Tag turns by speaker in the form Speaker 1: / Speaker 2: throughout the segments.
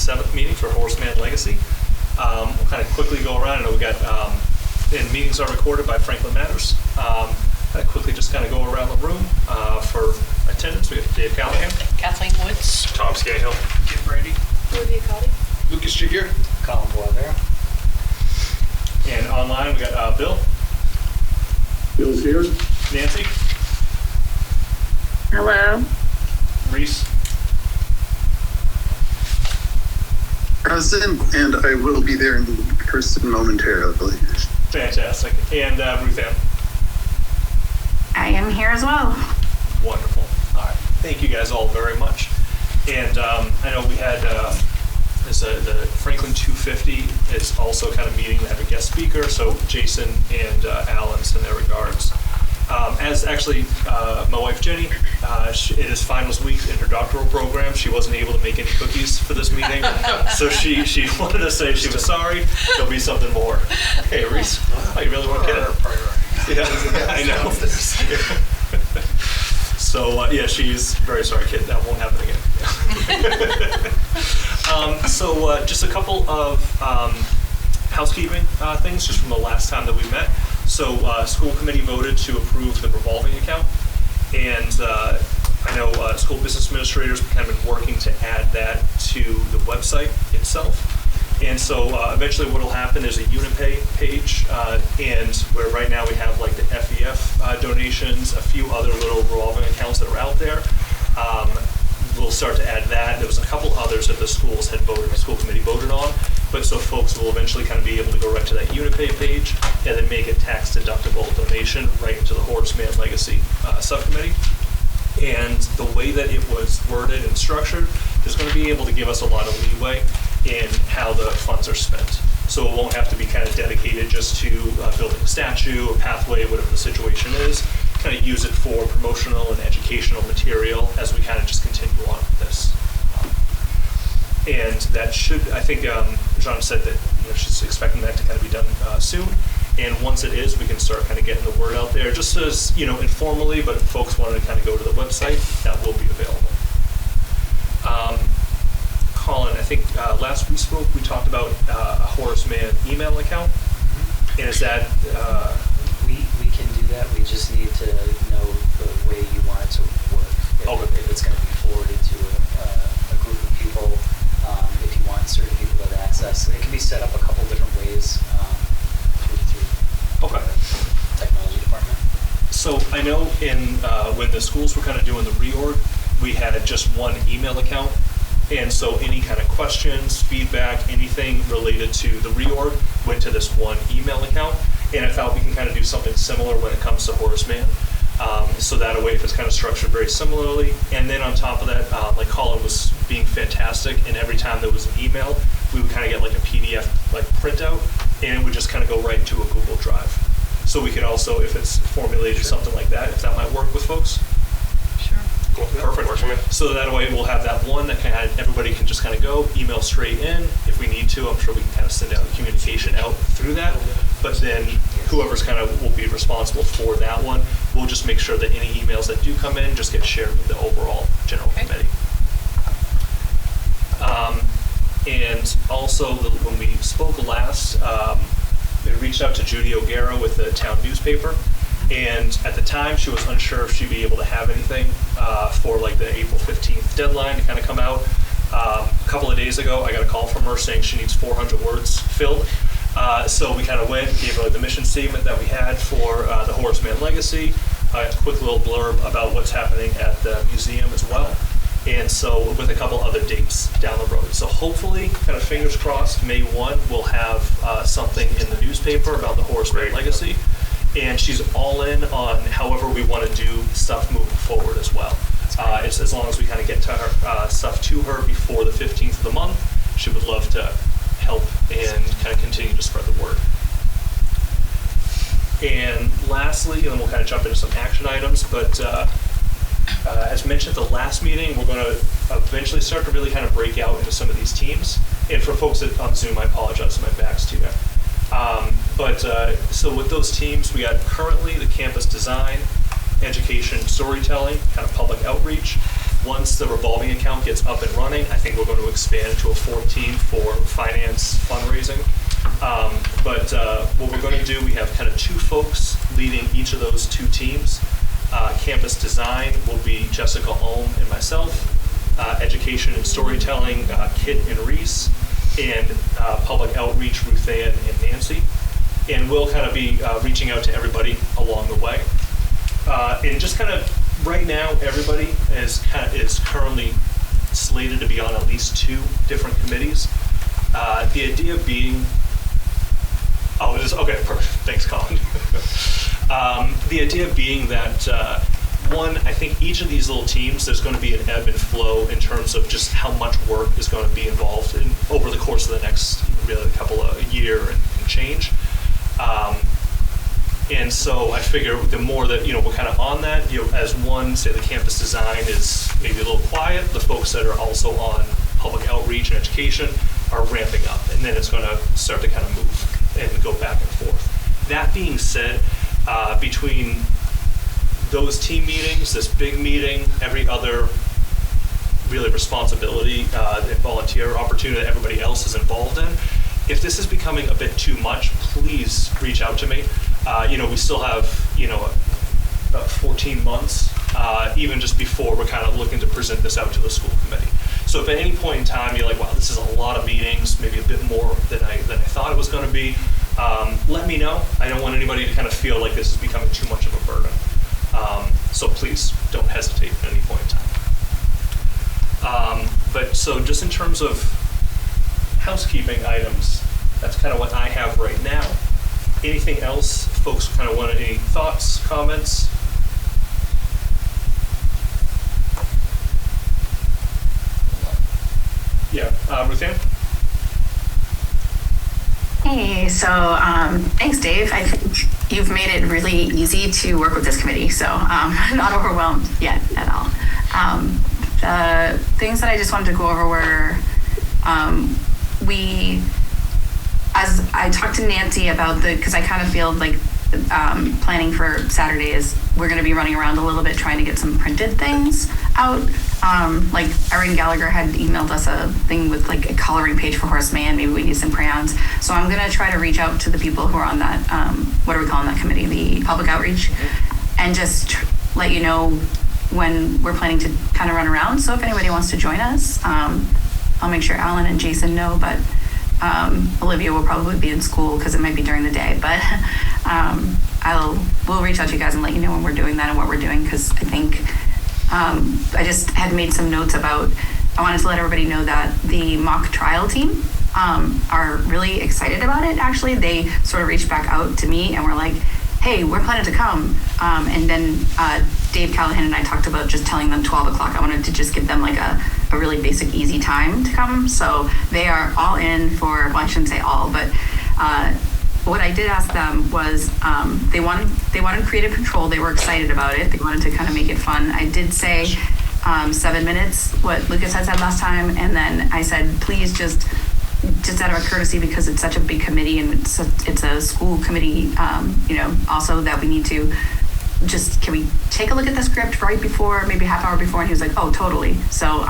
Speaker 1: 7th meeting for Horace Mann Legacy. We'll kind of quickly go around. I know we got, and meetings are recorded by Franklin Matters. Quickly just kind of go around the room for attendance. We have Dave Callahan.
Speaker 2: Kathleen Woods.
Speaker 1: Tom Scahill.
Speaker 3: Kim Brady.
Speaker 4: Olivia Cotty.
Speaker 3: Lucas Jigger.
Speaker 5: Colin Boisvert.
Speaker 1: And online we got Bill.
Speaker 6: Bill's here.
Speaker 1: Nancy.
Speaker 4: Hello.
Speaker 1: Reese.
Speaker 6: Present, and I will be there in person momentarily.
Speaker 1: Fantastic. And Ruth Ann.
Speaker 4: I am here as well.
Speaker 1: Wonderful. All right. Thank you guys all very much. And I know we had the Franklin 250 is also kind of meeting to have a guest speaker. So Jason and Alan send their regards. As actually, my wife Jenny, it is finals week in her doctoral program. She wasn't able to make any cookies for this meeting, so she wanted to say she was sorry. There'll be something more. Hey, Reese, oh, you really want to get it? Yeah, I know. So yeah, she's very sorry, kid. That won't happen again. So just a couple of housekeeping things just from the last time that we met. So school committee voted to approve the revolving account, and I know school business administrators have been working to add that to the website itself. And so eventually what will happen is a Unipay page, and where right now we have like the FEF donations, a few other little revolving accounts that are out there. We'll start to add that. There was a couple others that the schools had voted, the school committee voted on, but so folks will eventually kind of be able to go right to that Unipay page and then make a tax deductible donation right into the Horace Mann Legacy Subcommittee. And the way that it was worded and structured is going to be able to give us a lot of leeway in how the funds are spent. So it won't have to be kind of dedicated just to building a statue, a pathway, whatever the situation is. Kind of use it for promotional and educational material as we kind of just continue on with this. And that should, I think John said that she's expecting that to kind of be done soon. And once it is, we can start kind of getting the word out there, just as, informally, but if folks wanted to kind of go to the website, that will be available. Colin, I think last we spoke, we talked about a Horace Mann email account. And is that...
Speaker 5: We can do that. We just need to know the way you want it to work. If it's going to be forwarded to a group of people, if you want certain people to have access. It can be set up a couple different ways through the technology department.
Speaker 1: So I know when the schools were kind of doing the reorg, we had just one email account. And so any kind of questions, feedback, anything related to the reorg went to this one email account. And I thought we can kind of do something similar when it comes to Horace Mann. So that way, if it's kind of structured very similarly. And then on top of that, like Colin was being fantastic, and every time there was an email, we would kind of get like a PDF like printout, and it would just kind of go right into a Google Drive. So we could also, if it's formulated something like that, if that might work with folks. Cool. Perfect. Works for me. So that way we'll have that one that everybody can just kind of go, email straight in. If we need to, I'm sure we can kind of send out communication out through that. But then whoever's kind of will be responsible for that one, we'll just make sure that any emails that do come in just get shared with the overall general committee. And also, when we spoke last, we reached out to Judy O'Gara with the town newspaper. And at the time, she was unsure if she'd be able to have anything for like the April 15th deadline to kind of come out. A couple of days ago, I got a call from her saying she needs 400 words filled. So we kind of went, gave her the mission statement that we had for the Horace Mann Legacy, a quick little blurb about what's happening at the museum as well. And so with a couple other dates down the road. So hopefully, kind of fingers crossed, May 1, we'll have something in the newspaper about the Horace Mann Legacy. And she's all in on however we want to do stuff moving forward as well. It's as long as we kind of get to her, stuff to her before the 15th of the month, she would love to help and kind of continue to spread the word. And lastly, and then we'll kind of jump into some action items, but as mentioned at the last meeting, we're going to eventually start to really kind of break out into some of these teams. And for folks that on Zoom, I apologize, my back's to you. So with those teams, we got currently the campus design, education, storytelling, kind of public outreach. once the revolving account gets up and running, I think we're going to expand to a fourth team for finance fundraising. But what we're going to do, we have kind of 2 folks leading each of those 2 teams. Campus design will be Jessica Ulm and myself. Education and storytelling, Kit and Reese. And public outreach, Ruth Ann and Nancy. And we'll kind of be reaching out to everybody along the way. And just kind of right now, everybody is currently slated to be on at least 2 different committees. The idea being, it is, okay, perfect. Thanks, Colin. The idea being that, one, I think each of these little teams, there's going to be an ebb and flow in terms of just how much work is going to be involved over the course of the next really couple of year and change. And so I figure the more that, we're kind of on that, as one, say the campus design is maybe a little quiet, the folks that are also on public outreach and education are ramping up, and then it's going to start to kind of move and go back and forth. That being said, between those team meetings, this big meeting, every other really responsibility and volunteer opportunity that everybody else is involved in, if this is becoming a bit too much, please reach out to me. We still have, about 14 months, even just before we're kind of looking to present this out to the school committee. So if at any point in time you're like, wow, this is a lot of meetings, maybe a bit more than I thought it was going to be, let me know. I don't want anybody to kind of feel like this is becoming too much of a burden. So please don't hesitate at any point in time. But so just in terms of housekeeping items, that's kind of what I have right now. Anything else folks kind of want, any thoughts, comments? Yeah, Ruth Ann?
Speaker 4: Hey, so thanks, Dave. I think you've made it really easy to work with this committee, so not overwhelmed yet at all. The things that I just wanted to go over were as I talked to Nancy about because I kind of feel like planning for Saturday is we're going to be running around a little bit trying to get some printed things out. Like Erin Gallagher had emailed us a thing with like a coloring page for Horace Mann. Maybe we need some crayons. So I'm going to try to reach out to the people who are on that, what are we calling that committee? The public outreach, and just let you know when we're planning to kind of run around. So if anybody wants to join us, I'll make sure Alan and Jason know, but Olivia will probably be in school because it might be during the day, but we'll reach out to you guys and let you know when we're doing that and what we're doing, because I think I just had made some notes about, I wanted to let everybody know that the mock trial team are really excited about it. Actually, they sort of reached back out to me and were like, hey, we're planning to come. And then Dave Callahan and I talked about just telling them 12 o'clock. I wanted to just give them like a really basic, easy time to come. So they are all in for, well, I shouldn't say all, but what I did ask them was they wanted creative control. They were excited about it. They wanted to kind of make it fun. I did say 7 minutes, what Lucas had said last time. And then I said, please just out of a courtesy, because it's such a big committee and it's a school committee, also that we need to just, can we take a look at the script right before, maybe half hour before? And he was like, oh, totally. So,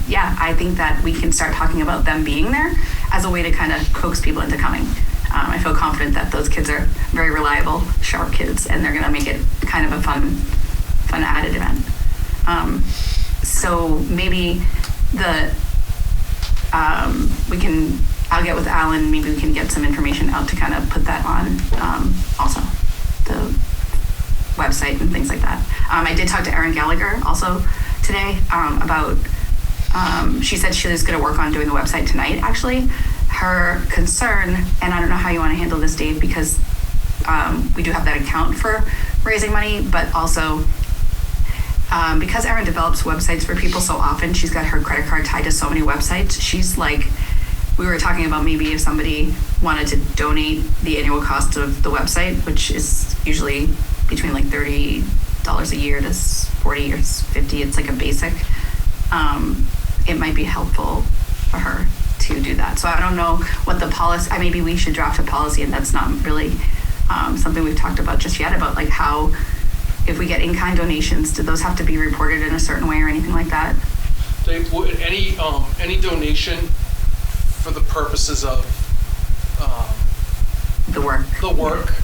Speaker 4: yeah, I think that we can start talking about them being there as a way to kind of coax people into coming. I feel confident that those kids are very reliable, sharp kids, and they're going to make it kind of a fun added event. So maybe I'll get with Alan, maybe we can get some information out to kind of put that on also, the website and things like that. I did talk to Erin Gallagher also today about, she said she was going to work on doing the website tonight, actually. Her concern, and I don't know how you want to handle this, Dave, because we do have that account for raising money, but also because Erin develops websites for people so often, she's got her credit card tied to so many websites. She's like, we were talking about maybe if somebody wanted to donate the annual cost of the website, which is usually between like $30 a year to $40 or $50, it's like a basic, it might be helpful for her to do that. So I don't know what the policy, maybe we should draft a policy, and that's not really something we've talked about just yet, about like how if we get in-kind donations, do those have to be reported in a certain way or anything like that?
Speaker 2: Would any donation for the purposes of
Speaker 4: The work.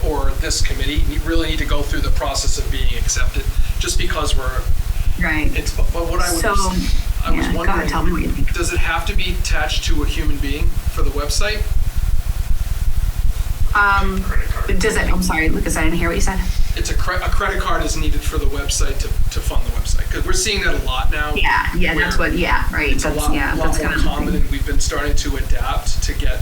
Speaker 2: or this committee, you really need to go through the process of being accepted. Just because we're
Speaker 4: Right.
Speaker 2: but what I was
Speaker 4: So,
Speaker 2: I was
Speaker 4: yeah, go
Speaker 2: wondering,
Speaker 4: ahead, tell me what you think.
Speaker 2: does it have to be attached to a human being for the website?
Speaker 4: Does it, I'm sorry, Lucas, I didn't hear what you said.
Speaker 2: It's a credit card is needed for the website to fund the website, because we're seeing that a lot now.
Speaker 4: Yeah, that's
Speaker 2: where
Speaker 4: what, right.
Speaker 2: It's
Speaker 4: That's,
Speaker 2: a lot more
Speaker 4: kind of
Speaker 2: common, and we've been starting to adapt to get,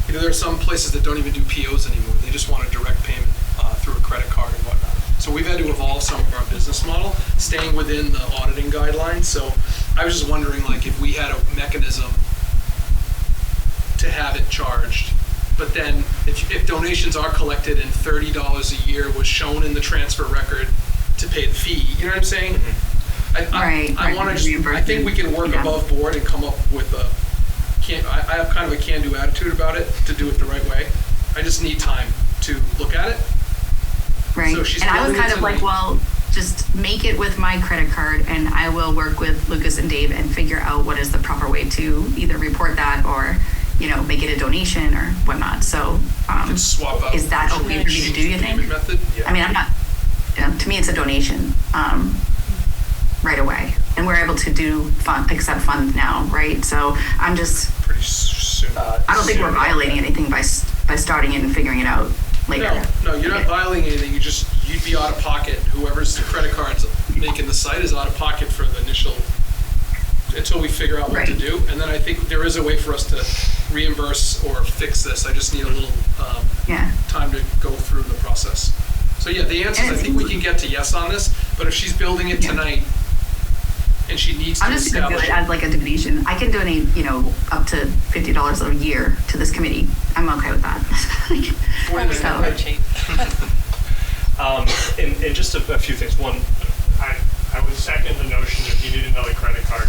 Speaker 2: there are some places that don't even do POs anymore. They just want a direct payment through a credit card and whatnot. So we've had to evolve some of our business model, staying within the auditing guidelines. So I was just wondering, like, if we had a mechanism to have it charged, but then if donations are collected and $30 a year was shown in the transfer record to pay the fee, you know what I'm saying?
Speaker 4: Right.
Speaker 2: I want to. I think we can work above board and come up with a. I have kind of a can-do attitude about it to do it the right way. I just need time to look at it.
Speaker 4: Right.
Speaker 2: So she's
Speaker 4: and I was
Speaker 2: building
Speaker 4: kind
Speaker 2: it
Speaker 4: of like,
Speaker 2: tonight.
Speaker 4: well, just make it with my credit card, and I will work with Lucas and Dave and figure out what is the proper way to either report that or, make it a donation or whatnot. So,
Speaker 2: Can swap out.
Speaker 4: is that okay for me to do, you think?
Speaker 2: Payment method?
Speaker 1: Yeah.
Speaker 4: I mean, I'm not. To me, it's a donation right away, and we're able to do accept funds now, right? So I'm just.
Speaker 2: Pretty soon.
Speaker 4: I don't think we're violating anything by starting it and figuring it out later.
Speaker 2: No, you're not violating anything. You'd be out of pocket. Whoever's the credit card's making the site is out of pocket for the initial, until we figure out what to do. And then I think there is a way for us to reimburse or fix this. I just need a little time to go through the process. So yeah, the answer is I think we can get to yes on this, but if she's building it tonight and she needs to
Speaker 4: I'm just going to do
Speaker 2: establish
Speaker 4: it as like a donation. I can donate, up to $50 a year to this committee. I'm okay with that.
Speaker 1: And just a few things. One,
Speaker 3: I would second the notion if you need another credit card.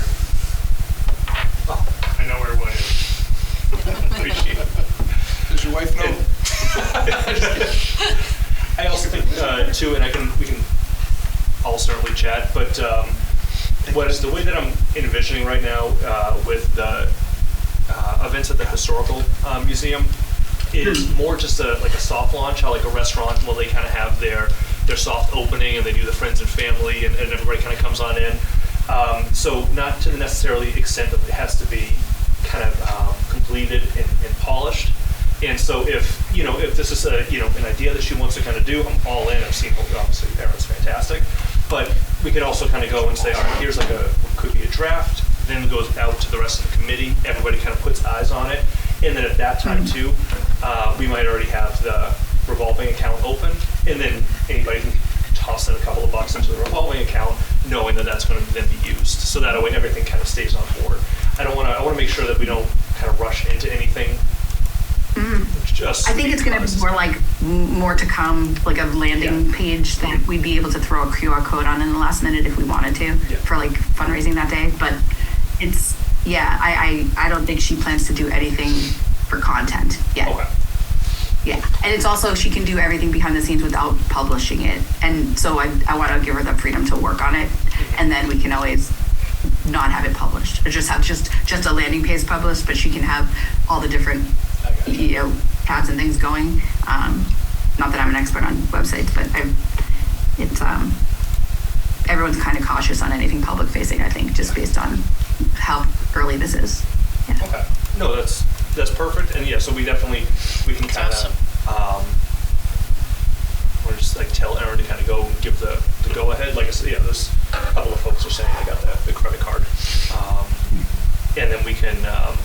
Speaker 3: I know where one is.
Speaker 1: appreciate it.
Speaker 2: Does your wife know?
Speaker 1: I also think too, and we can all certainly chat, but what is the way that I'm envisioning right now with the events at the historical museum is more just like a soft launch, how like a restaurant, well, they kind of have their soft opening and they do the friends and family and everybody kind of comes on in. So not to the necessarily extent that it has to be kind of completed and polished. And so if this is an idea that she wants to kind of do, I'm all in. I've seen, obviously, Erin's fantastic. But we could also kind of go and say, all right, here's what could be a draft, then it goes out to the rest of the committee. Everybody kind of puts eyes on it. And then at that time, too, we might already have the revolving account open. And then anybody can toss in a couple of bucks into the revolving account, knowing that that's going to then be used. So that way everything kind of stays on board. I want to make sure that we don't kind of rush into anything.
Speaker 4: I think it's going to be more like more to come, like a landing page that we'd be able to throw a QR code on in the last minute if we wanted to for like fundraising that day. But it's, I don't think she plans to do anything for content yet.
Speaker 1: Okay.
Speaker 4: Yeah, and it's also, she can do everything behind the scenes without publishing it. And so I want to give her the freedom to work on it. And then we can always not have it published, or just have just a landing page published, but she can have all the different tabs and things going. Not that I'm an expert on websites, but everyone's kind of cautious on anything public facing, I think, just based on how early this is. Yeah.
Speaker 1: Okay. No, that's perfect. And so we can kind of or just like tell Erin to kind of go give the go ahead. Like I said, there's a couple of folks are saying they got the credit card. And then we can,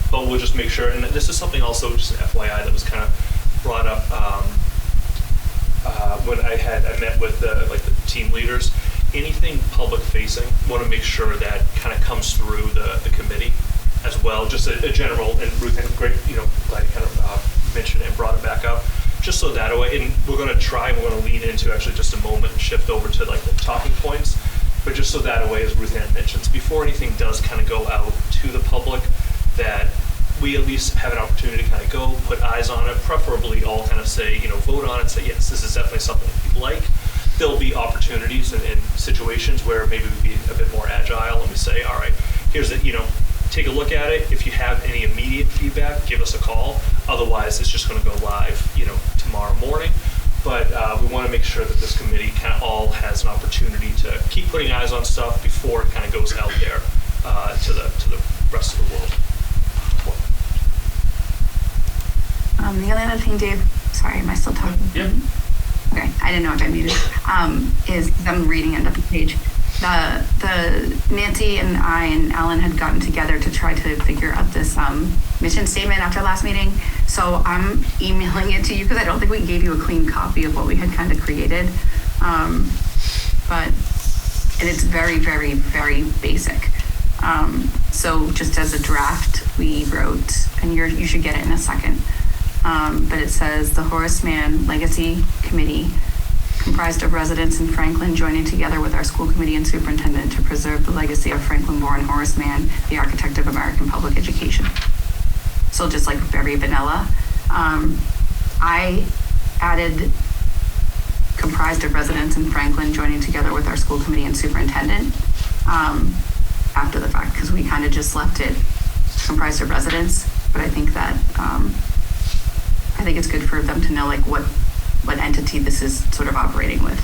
Speaker 1: but we'll just make sure, and this is something also, just an FYI, that was kind of brought up when I met with the team leaders. Anything public facing, want to make sure that kind of comes through the committee as well. Just a general, and Ruth, great, glad you kind of mentioned it and brought it back up. Just so that way, and we're going to try and we're going to lean into actually just a moment and shift over to like the talking points. But just so that way, as Ruth Ann mentions, before anything does kind of go out to the public, that we at least have an opportunity to kind of go, put eyes on it, preferably all kind of say, vote on it, say, yes, this is definitely something we'd like. there'll be opportunities and situations where maybe we be a bit more agile and we say, all right, here's it, take a look at it. If you have any immediate feedback, give us a call. Otherwise, it's just going to go live, tomorrow morning. But we want to make sure that this committee kind of all has an opportunity to keep putting eyes on stuff before it kind of goes out there to the rest of the world.
Speaker 4: The other thing, Dave, sorry, am I still talking?
Speaker 1: Yeah.
Speaker 4: Okay, I didn't know if I muted. Is them reading end of the page. The Nancy and I and Alan had gotten together to try to figure out this mission statement after last meeting. So I'm emailing it to you because I don't think we gave you a clean copy of what we had kind of created. And it's very, very, very basic. So just as a draft, we wrote, and you should get it in a second. But it says the Horace Mann Legacy Committee, comprised of residents in Franklin joining together with our school committee and superintendent to preserve the legacy of Franklin-born Horace Mann, the architect of American public education. So just like very vanilla. I added comprised of residents in Franklin joining together with our school committee and superintendent after the fact, because we kind of just left it comprised of residents. But I think that I think it's good for them to know like what entity this is sort of operating with.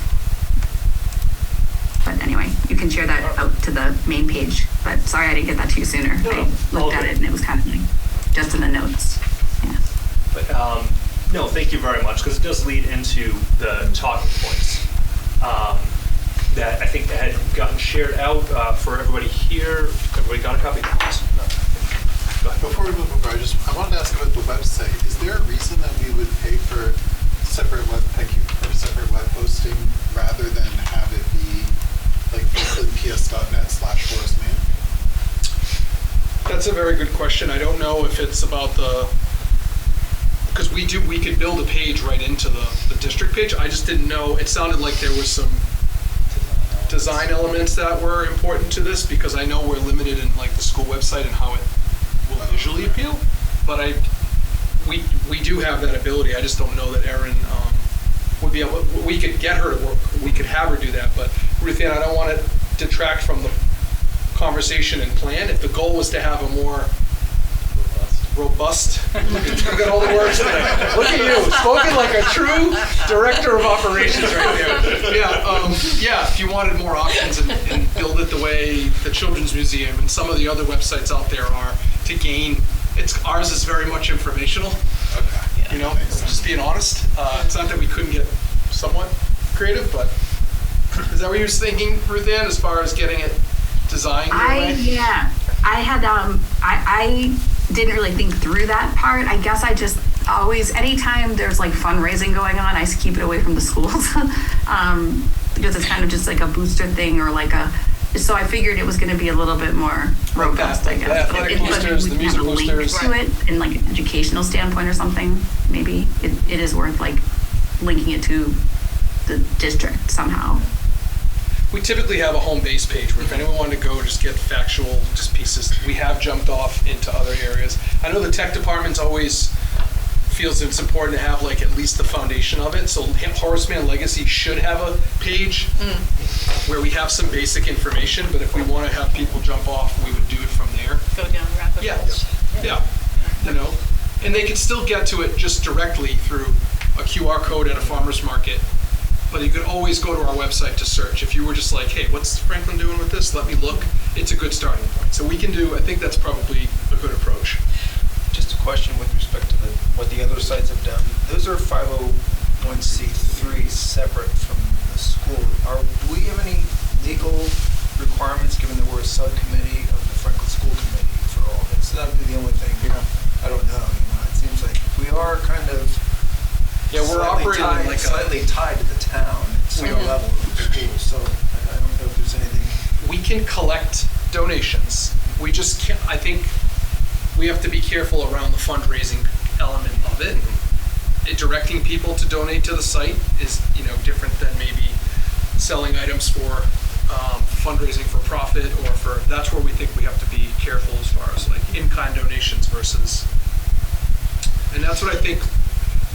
Speaker 4: But anyway, you can share that out to the main page. But sorry I didn't get that to you sooner. I looked at it and it was kind of like just in the notes. Yeah.
Speaker 1: But no, thank you very much, because it does lead into the talking points that I think had gotten shared out for everybody here. Everybody got a copy? No. Go ahead.
Speaker 7: Before we move over, I wanted to ask about the website. Is there a reason that we would pay for separate web hosting rather than have it be like ps.net/Horace Mann?
Speaker 2: That's a very good question. I don't know if it's about because we could build a page right into the district page. I just didn't know. It sounded like there was some design elements that were important to this, because I know we're limited in like the school website and how it will visually appeal. But we do have that ability. I just don't know that Erin would be able. We could get her to work. We could have her do that. But Ruth Ann, I don't want to detract from the conversation and plan. If the goal was to have a more robust. I've got all the words today. Look at you, spoken like a true director of operations right there. Yeah, if you wanted more options and build it the way the Children's Museum and some of the other websites out there are to gain. Ours is very much informational. Okay. Just being honest. It's not that we couldn't get somewhat creative, but is that what you were thinking, Ruth Ann, as far as getting it designed?
Speaker 4: Yeah. I had I didn't really think through that part. I guess I just always, anytime there's like fundraising going on, I keep it away from the schools because it's kind of just like a booster thing or like so I figured it was going to be a little bit more robust, I guess.
Speaker 2: The athletic boosters, the music boosters.
Speaker 4: To it in like an educational standpoint or something, maybe it is worth like linking it to the district somehow.
Speaker 2: We typically have a home base page where if anyone wanted to go just get factual just pieces, we have jumped off into other areas. I know the tech department always feels it's important to have like at least the foundation of it. So Horace Mann Legacy should have a page where we have some basic information, but if we want to have people jump off, we would do it from there.
Speaker 8: Go down rabbit holes.
Speaker 2: Yeah. And they could still get to it just directly through a QR code at a farmer's market. But you could always go to our website to search. If you were just like, hey, what's Franklin doing with this? Let me look. It's a good starting point. So we can I think that's probably a good approach.
Speaker 9: Just a question with respect to what the other sites have done. Those are 501c3 separate from the school. Do we have any legal requirements, given that we're a subcommittee of the Franklin School Committee for all of it? So that would be the only thing. I don't know. It seems like we are kind of
Speaker 2: we're operating
Speaker 9: slightly tied to the town at some level of the school. So I don't know if there's anything.
Speaker 2: We can collect donations. We just can't. I think we have to be careful around the fundraising element of it. Directing people to donate to the site is, different than maybe selling items for fundraising for profit or that's where we think we have to be careful as far as like in-kind donations versus. And that's what I think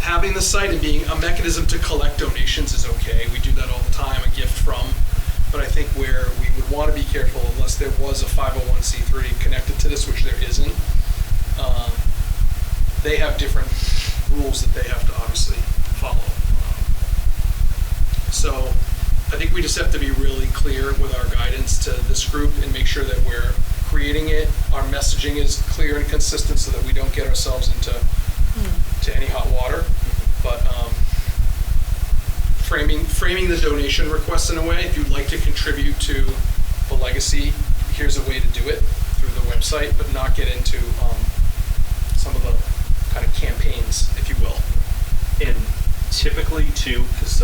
Speaker 2: having the site and being a mechanism to collect donations is okay. We do that all the time, a gift from. But I think where we would want to be careful, unless there was a 501c3 connected to this, which there isn't, they have different rules that they have to obviously follow. So I think we just have to be really clear with our guidance to this group and make sure that we're creating it, our messaging is clear and consistent so that we don't get ourselves into any hot water. But framing the donation request in a way, if you'd like to contribute to the legacy, here's a way to do it through the website, but not get into some of the kind of campaigns, if you will.
Speaker 1: And typically too, because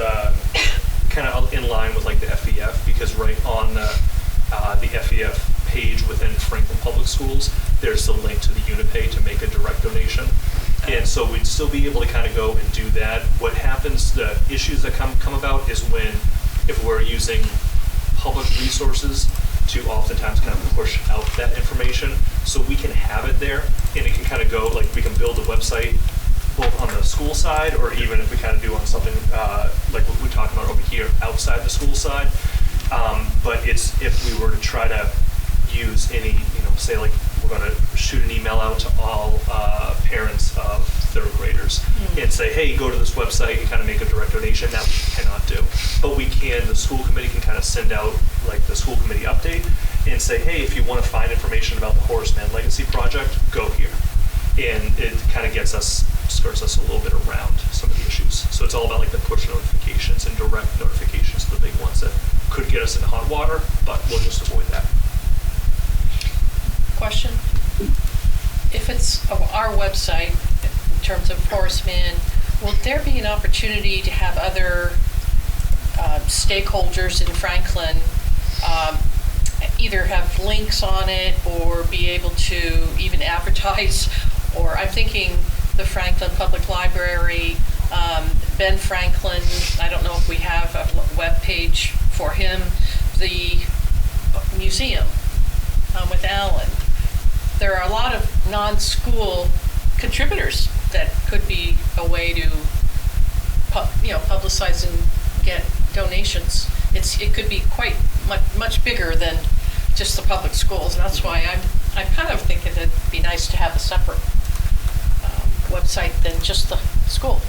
Speaker 1: kind of in line with like the FEF, because right on the FEF page within Franklin Public Schools, there's the link to the Unipay to make a direct donation. And so we'd still be able to kind of go and do that. What happens, the issues that come about is when, if we're using public resources to oftentimes kind of push out that information, so we can have it there and it can kind of go, like we can build a website both on the school side, or even if we kind of do on something like what we talked about over here outside the school side. But it's, if we were to try to use any, say like we're going to shoot an email out to all parents of third graders and say, hey, go to this website and kind of make a direct donation. That we cannot do. But we can, the school committee can kind of send out like the school committee update and say, hey, if you want to find information about the Horace Mann Legacy Project, go here. And it kind of skirts us a little bit around some of the issues. So it's all about like the push notifications and direct notifications, the big ones that could get us into hot water, but we'll just avoid that.
Speaker 8: Question. If it's our website, in terms of Horace Mann, will there be an opportunity to have other stakeholders in Franklin either have links on it or be able to even advertise? Or I'm thinking the Franklin Public Library, Ben Franklin, I don't know if we have a web page for him, the museum with Alan. There are a lot of non-school contributors that could be a way to publicize and get donations. It could be quite much bigger than just the public schools, and that's why I'm kind of thinking it'd be nice to have a separate website than just the school,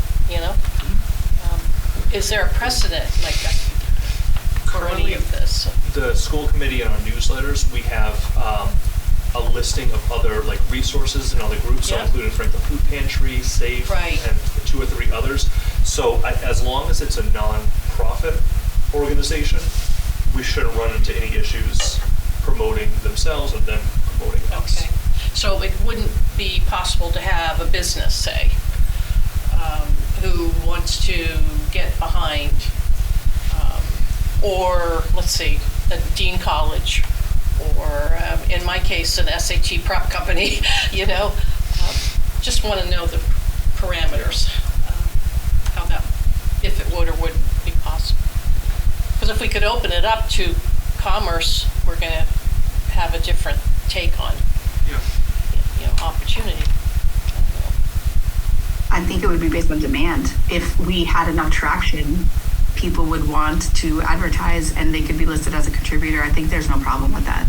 Speaker 8: Is there a precedent like that for any of this?
Speaker 1: The school committee and our newsletters, we have a listing of other like resources and other groups, so including Franklin Food Pantry, SAFE, and 2 or 3 others. So as long as it's a non-profit organization, we shouldn't run into any issues promoting themselves and them promoting us.
Speaker 8: Okay. So it wouldn't be possible to have a business, say, who wants to get behind, or let's see, a Dean College, or in my case, an SAT prep company, just want to know the parameters, how that, if it would or wouldn't be possible. Because if we could open it up to commerce, we're going to have a different take on opportunity.
Speaker 4: I think it would be based on demand. If we had enough traction, people would want to advertise and they could be listed as a contributor. I think there's no problem with that.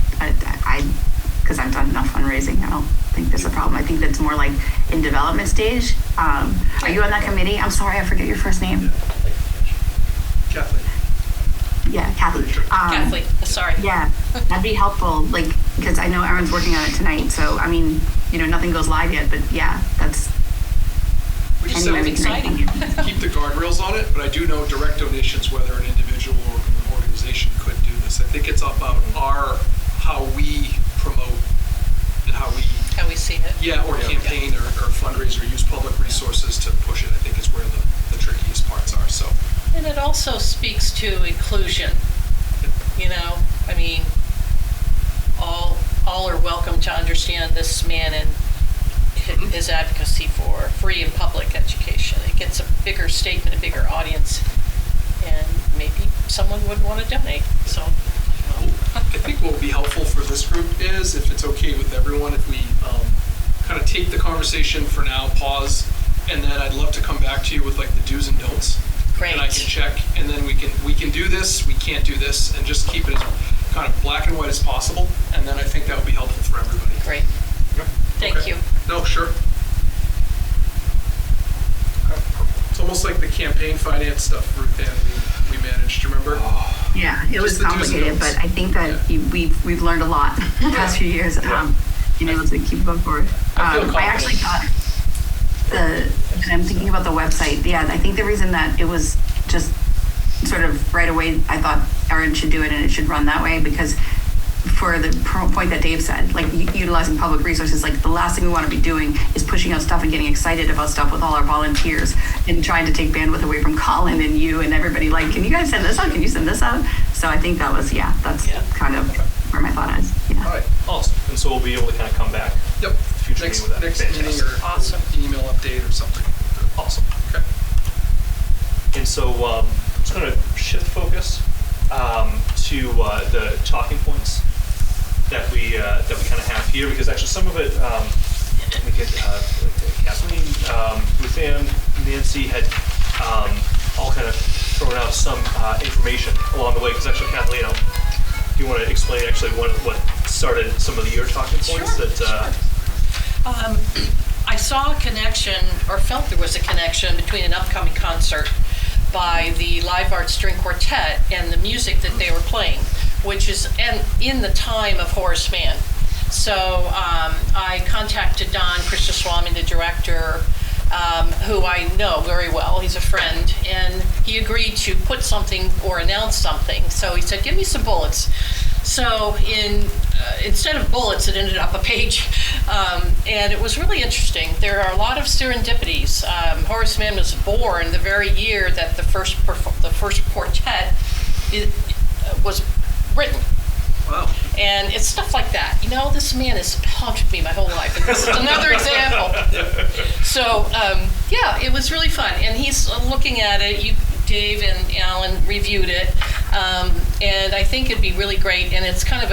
Speaker 4: Because I've done enough fundraising, I don't think there's a problem. I think that's more like in development stage. Are you on that committee? I'm sorry, I forget your first name.
Speaker 2: Kathleen.
Speaker 4: Yeah, Kathy.
Speaker 8: Kathleen, sorry.
Speaker 4: Yeah, that'd be helpful, like, because I know Aaron's working on it tonight, so, I mean, nothing goes live yet, but yeah, that's...
Speaker 2: We just
Speaker 8: Anyway, exciting.
Speaker 2: keep the guardrails on it, but I do know direct donations, whether an individual or an organization could do this. I think it's about how we promote and how we
Speaker 8: see it.
Speaker 2: or campaign or fundraise or use public resources to push it. I think is where the trickiest parts are. So.
Speaker 8: And it also speaks to inclusion. I mean, all are welcome to understand this man and his advocacy for free and public education. It gets a bigger statement, a bigger audience, and maybe someone would want to donate. So,
Speaker 2: I think what would be helpful for this group is, if it's okay with everyone, if we kind of take the conversation for now, pause, and then I'd love to come back to you with like the do's and don'ts.
Speaker 8: Great.
Speaker 2: And I can check, and then we can do this, we can't do this, and just keep it as kind of black and white as possible, and then I think that would be helpful for everybody.
Speaker 8: Great. Thank
Speaker 2: Okay.
Speaker 8: you.
Speaker 2: No, sure. It's almost like the campaign finance stuff, Ruth Ann, we managed, do you remember?
Speaker 4: Yeah, it was
Speaker 2: Just the do's and
Speaker 4: complicated,
Speaker 2: don'ts.
Speaker 4: but I think that we've learned a lot the past few years, being able to keep going forward.
Speaker 2: I feel
Speaker 4: I actually
Speaker 2: confident.
Speaker 4: thought and I'm thinking about the website. Yeah, I think the reason that it was just sort of right away, I thought Erin should do it and it should run that way, because for the point that Dave said, like utilizing public resources, like the last thing we want to be doing is pushing out stuff and getting excited about stuff with all our volunteers and trying to take bandwidth away from Colin and you and everybody. Like, can you guys send this out? Can you send this out? So I think that was, that's kind of where my thought is. Yeah.
Speaker 1: All right, awesome. And so we'll be able to kind of come back.
Speaker 2: Yep.
Speaker 1: Future meeting with that.
Speaker 2: Next meeting
Speaker 1: Fantastic.
Speaker 2: or
Speaker 8: Awesome.
Speaker 2: email update or something.
Speaker 1: Awesome.
Speaker 2: Okay.
Speaker 1: And so I'm just going to shift focus to the talking points that we kind of have here, because actually some of it we could Kathleen, Ruth Ann, Nancy had all kind of thrown out some information along the way. Because actually, Kathleen, do you want to explain actually what started some of your talking points?
Speaker 8: Sure,
Speaker 1: that
Speaker 8: I saw a connection, or felt there was a connection, between an upcoming concert by the Live Art String Quartet and the music that they were playing, which is in the time of Horace Mann. So I contacted Don Krishnaswamy, the director, who I know very well. He's a friend, and he agreed to put something or announce something. So he said, give me some bullets. So instead of bullets, it ended up a page, and it was really interesting. There are a lot of serendipities. Horace Mann was born the very year that the first quartet was written.
Speaker 2: Wow.
Speaker 8: And it's stuff like that. You know, this man has haunted me my whole life, and this is another example. So, it was really fun. And he's looking at it. Dave and Alan reviewed it, and I think it'd be really great. And it's kind of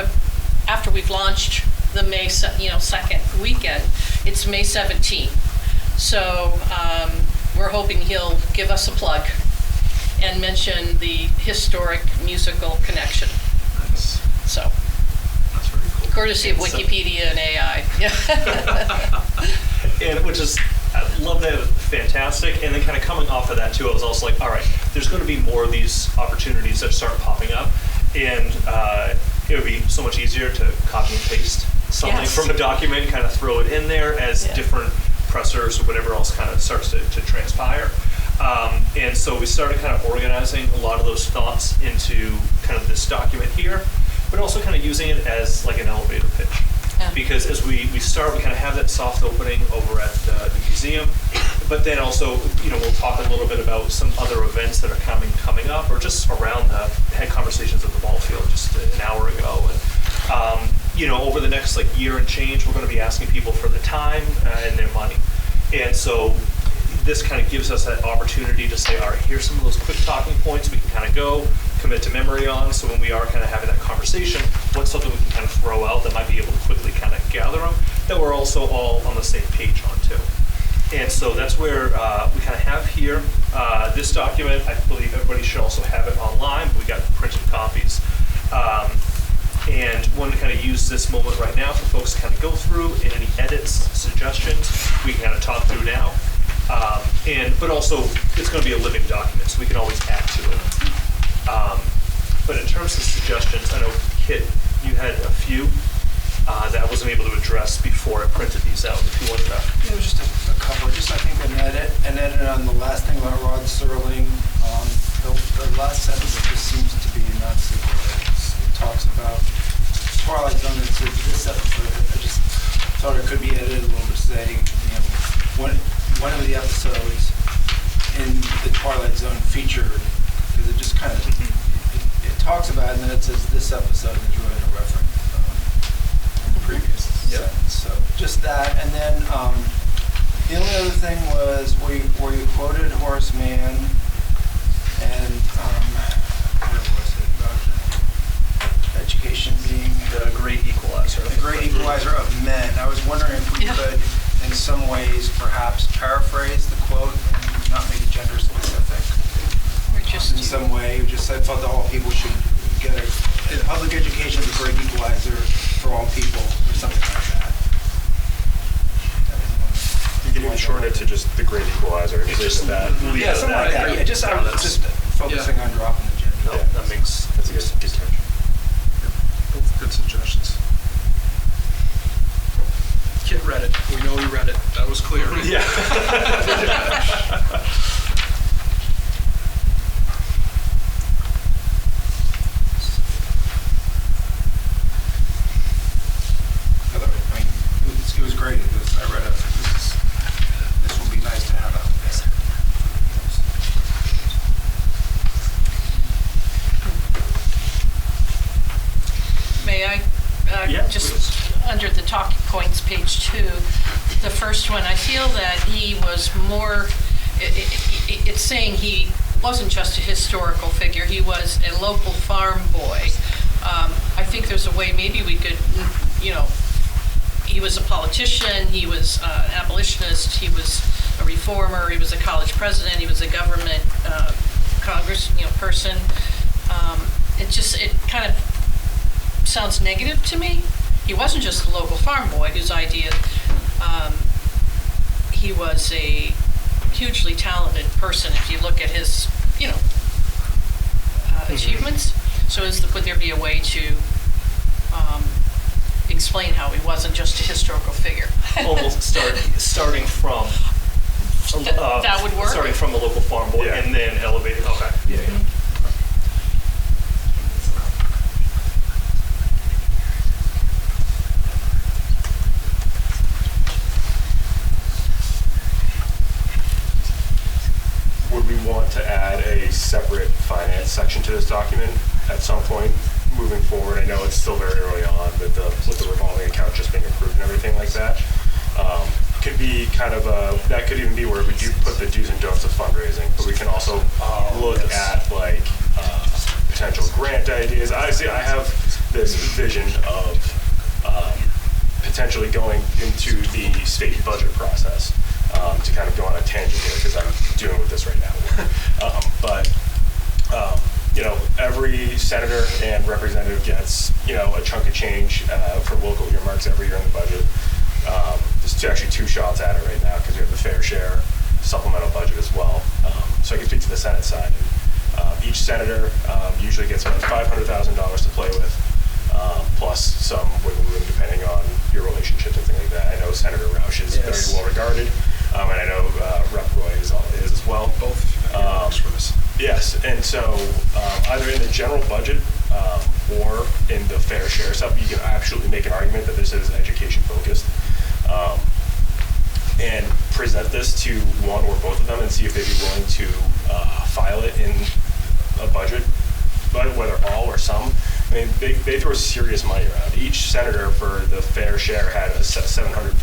Speaker 8: after we've launched the May 2nd weekend, it's May 17th. So we're hoping he'll give us a plug and mention the historic musical connection.
Speaker 2: Nice.
Speaker 8: So,
Speaker 2: That's very cool.
Speaker 8: courtesy of Wikipedia and AI.
Speaker 1: and which is, I love that, fantastic. And then kind of coming off of that too, I was also like, all right, there's going to be more of these opportunities that start popping up, and it would be so much easier to copy and paste something
Speaker 8: Yes.
Speaker 1: from a document, kind of throw it in there as different pressers or whatever else kind of starts to transpire. And so we started kind of organizing a lot of those thoughts into kind of this document here, but also kind of using it as like an elevator pitch.
Speaker 8: Yeah.
Speaker 1: Because as we start, we kind of have that soft opening over at the museum, but then also, we'll talk a little bit about some other events that are coming up, or just around had conversations at the ball field just an hour ago. And, over the next year and change, we're going to be asking people for their time and their money. And so this kind of gives us that opportunity to say, all right, here's some of those quick talking points we can kind of go, commit to memory on, so when we are kind of having that conversation, what's something we can kind of throw out that might be able to quickly kind of gather them, that we're also all on the same page on too. And so that's where we kind of have here this document. I believe everybody should also have it online, but we got printed copies. And want to kind of use this moment right now for folks to kind of go through, and any edits, suggestions, we can kind of talk through now. But also, it's going to be a living document, so we can always add to it. But in terms of suggestions, I know, Kit, you had a few that I wasn't able to address before I printed these out. If you wanted to.
Speaker 9: There was just a couple. Just I think an edit on the last thing about Rod Serling. The last sentence just seems to be not super. It talks about Twilight Zone. It's this episode. I just thought it could be edited a little bit, saying one of the episodes in the Twilight Zone featured, because it just kind of it talks about it, and then it says this episode is really a reference in the previous sentence. So just that, and then the only other thing was where you quoted Horace Mann, and where was it about education being
Speaker 1: The great equalizer.
Speaker 9: the great equalizer of men. I was wondering if we could, in some ways, perhaps paraphrase the quote I thought that all people should get a public education is a great equalizer for all people, or something like that.
Speaker 10: You can even shorten it to just the great equalizer.
Speaker 2: It's just
Speaker 10: that.
Speaker 9: Yeah, something like that. Yeah, just focusing on dropping the gender.
Speaker 10: Yeah, that's a good catch.
Speaker 2: Both good suggestions. Kit read it. We know he read it. That was clear.
Speaker 1: Yeah.
Speaker 9: It was great. I read it. This will be nice to have out there.
Speaker 8: May I,
Speaker 1: Yeah,
Speaker 8: just under the talking points, page 2, the first one, I feel that he was more, it's saying he wasn't just a historical figure, he was a local farm boy. I think there's a way maybe we could, he was a politician, he was an abolitionist, he was a reformer, he was a college president, he was a government Congress person. It kind of sounds negative to me. He wasn't just a local farm boy whose idea, he was a hugely talented person if you look at his, achievements. So would there be a way to explain how he wasn't just a historical figure?
Speaker 1: Almost starting from
Speaker 8: that would work.
Speaker 1: Starting from the local farm boy and then elevating. Okay. Yeah.
Speaker 10: Would we want to add a separate finance section to this document at some point moving forward? I know it's still very early on, but with the revolving account just being approved and everything like that, could be kind of that could even be where we do put the do's and don'ts of fundraising, but we can also look at like potential grant ideas. Honestly, I have this vision of potentially going into the state budget process to kind of go on a tangent here because I'm dealing with this right now. Every senator and representative gets, a chunk of change for local earmarks every year in the budget. There's actually 2 shots at it right now because we have the fair share supplemental budget as well. So I can speak to the Senate side. Each senator usually gets about $500,000 to play with, plus some wiggle room depending on your relationships and things like that. I know Senator Roush is very well regarded, and I know Rep. Roy is as well.
Speaker 2: Both for this.
Speaker 10: Yes, and so either in the general budget or in the fair share stuff, you can absolutely make an argument that this is education focused, and present this to one or both of them and see if they'd be willing to file it in a budget, whether all or some. I mean, they throw serious money around. Each senator for the fair share had a $750,000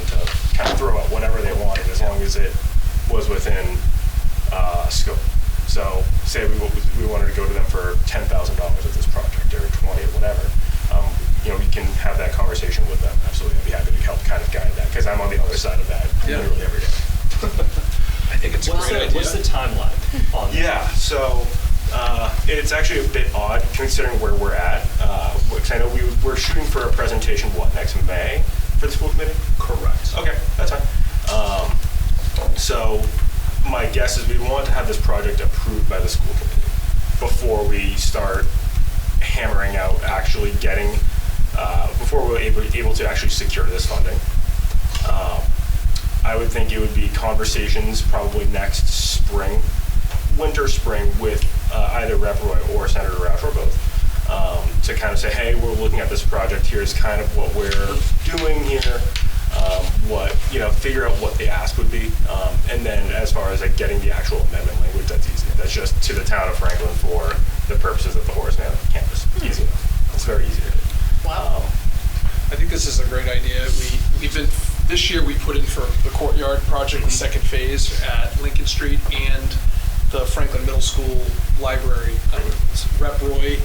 Speaker 10: to kind of throw out whatever they wanted as long as it was within scope. So say we wanted to go to them for $10,000 of this project or 20 or whatever, we can have that conversation with them. Absolutely, I'd be happy to help kind of guide that because I'm on the other side of that literally every day.
Speaker 2: I think it's a great idea.
Speaker 1: What's the timeline on that?
Speaker 10: Yeah, so it's actually a bit odd considering where we're at. Because I know we're shooting for a presentation, next May for the school committee?
Speaker 1: Correct.
Speaker 10: Okay, that's fine. So my guess is we want to have this project approved by the school committee before we start hammering out actually getting, before we're able to actually secure this funding. I would think it would be conversations probably next spring, winter, spring, with either Rep. Roy or Senator Roush or both, to kind of say, hey, we're looking at this project, here's kind of what we're doing here, figure out what the ask would be, and then as far as getting the actual amendment language, that's easy. That's just to the town of Franklin for the purposes of the Horace Mann campus. Easy enough. It's very easy to do.
Speaker 8: Wow.
Speaker 2: I think this is a great idea. This year we put in for the courtyard project, the second phase at Lincoln Street and the Franklin Middle School library. Rep. Roy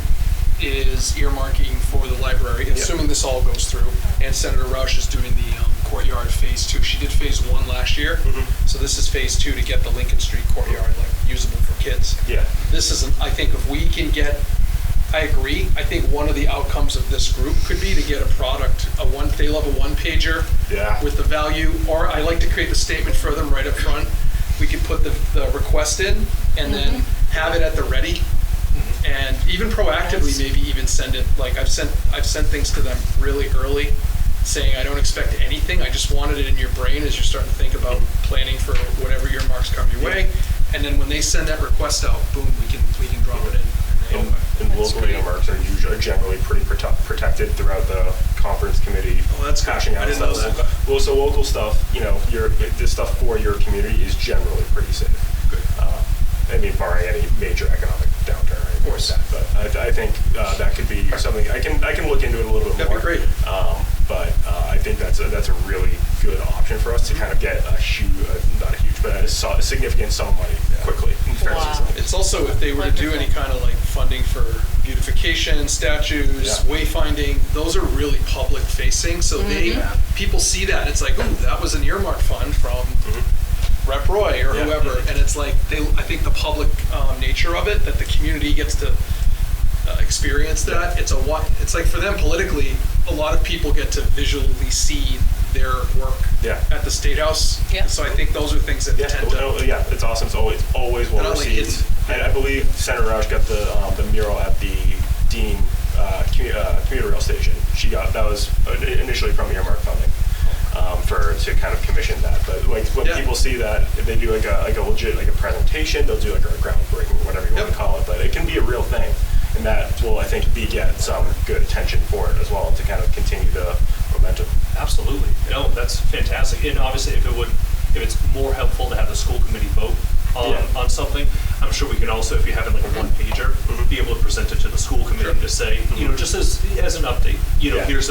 Speaker 2: is earmarking for the library, assuming this all goes through, and Senator Roush is doing the courtyard phase 2. She did phase 1 last year, so this is phase 2 to get the Lincoln Street courtyard like usable for kids.
Speaker 10: Yeah.
Speaker 2: This is, I think if we can get, I agree, I think one of the outcomes of this group could be to get a product, they love a one-pager
Speaker 10: Yeah.
Speaker 2: with the value, or I like to create the statement for them right up front. We could put the request in and then have it at the ready. And even proactively, maybe even send it, like I've sent things to them really early saying I don't expect anything, I just wanted it in your brain as you're starting to think about planning for whatever earmarks come your way. And then when they send that request out, boom, we can drop it in.
Speaker 10: And local earmarks are generally pretty protected throughout the conference committee.
Speaker 2: Oh, that's good.
Speaker 10: hashing out
Speaker 2: I didn't know
Speaker 10: stuff.
Speaker 2: that.
Speaker 10: Well, so local stuff, this stuff for your community is generally pretty safe.
Speaker 2: Good.
Speaker 10: I mean, barring any major economic downturn or anything like that. But I think that could be something I can look into it a little bit more.
Speaker 2: That'd be great.
Speaker 10: But I think that's a really good option for us to kind of get a huge, not a huge, but a significant sum of money quickly.
Speaker 8: Wow.
Speaker 2: It's also if they were to do any kind of like funding for beautification, statues, wayfinding, those are really public facing. So people see that and it's like, ooh, that was an earmark fund from Rep Roy or whoever, and it's like I think the public nature of it, that the community gets to experience that. It's like for them politically, a lot of people get to visually see their work at the State House.
Speaker 8: Yeah.
Speaker 2: So I think those are things that tend to.
Speaker 10: It's awesome. It's always well received. And I believe Senator Roush got the mural at the Dean commuter rail station. That was initially from earmark funding. To kind of commission that, but like when people see that, if they do like a legit like a presentation, they'll do like a groundbreaking, whatever you want to call it. But it can be a real thing, and that will I think beget some good attention for it as well to kind of continue the momentum.
Speaker 1: Absolutely. No, that's fantastic. And obviously, if it's more helpful to have the school committee vote on something, I'm sure we can also, if you have it like a one-pager, be able to present it to the school committee to say, just as an update, here's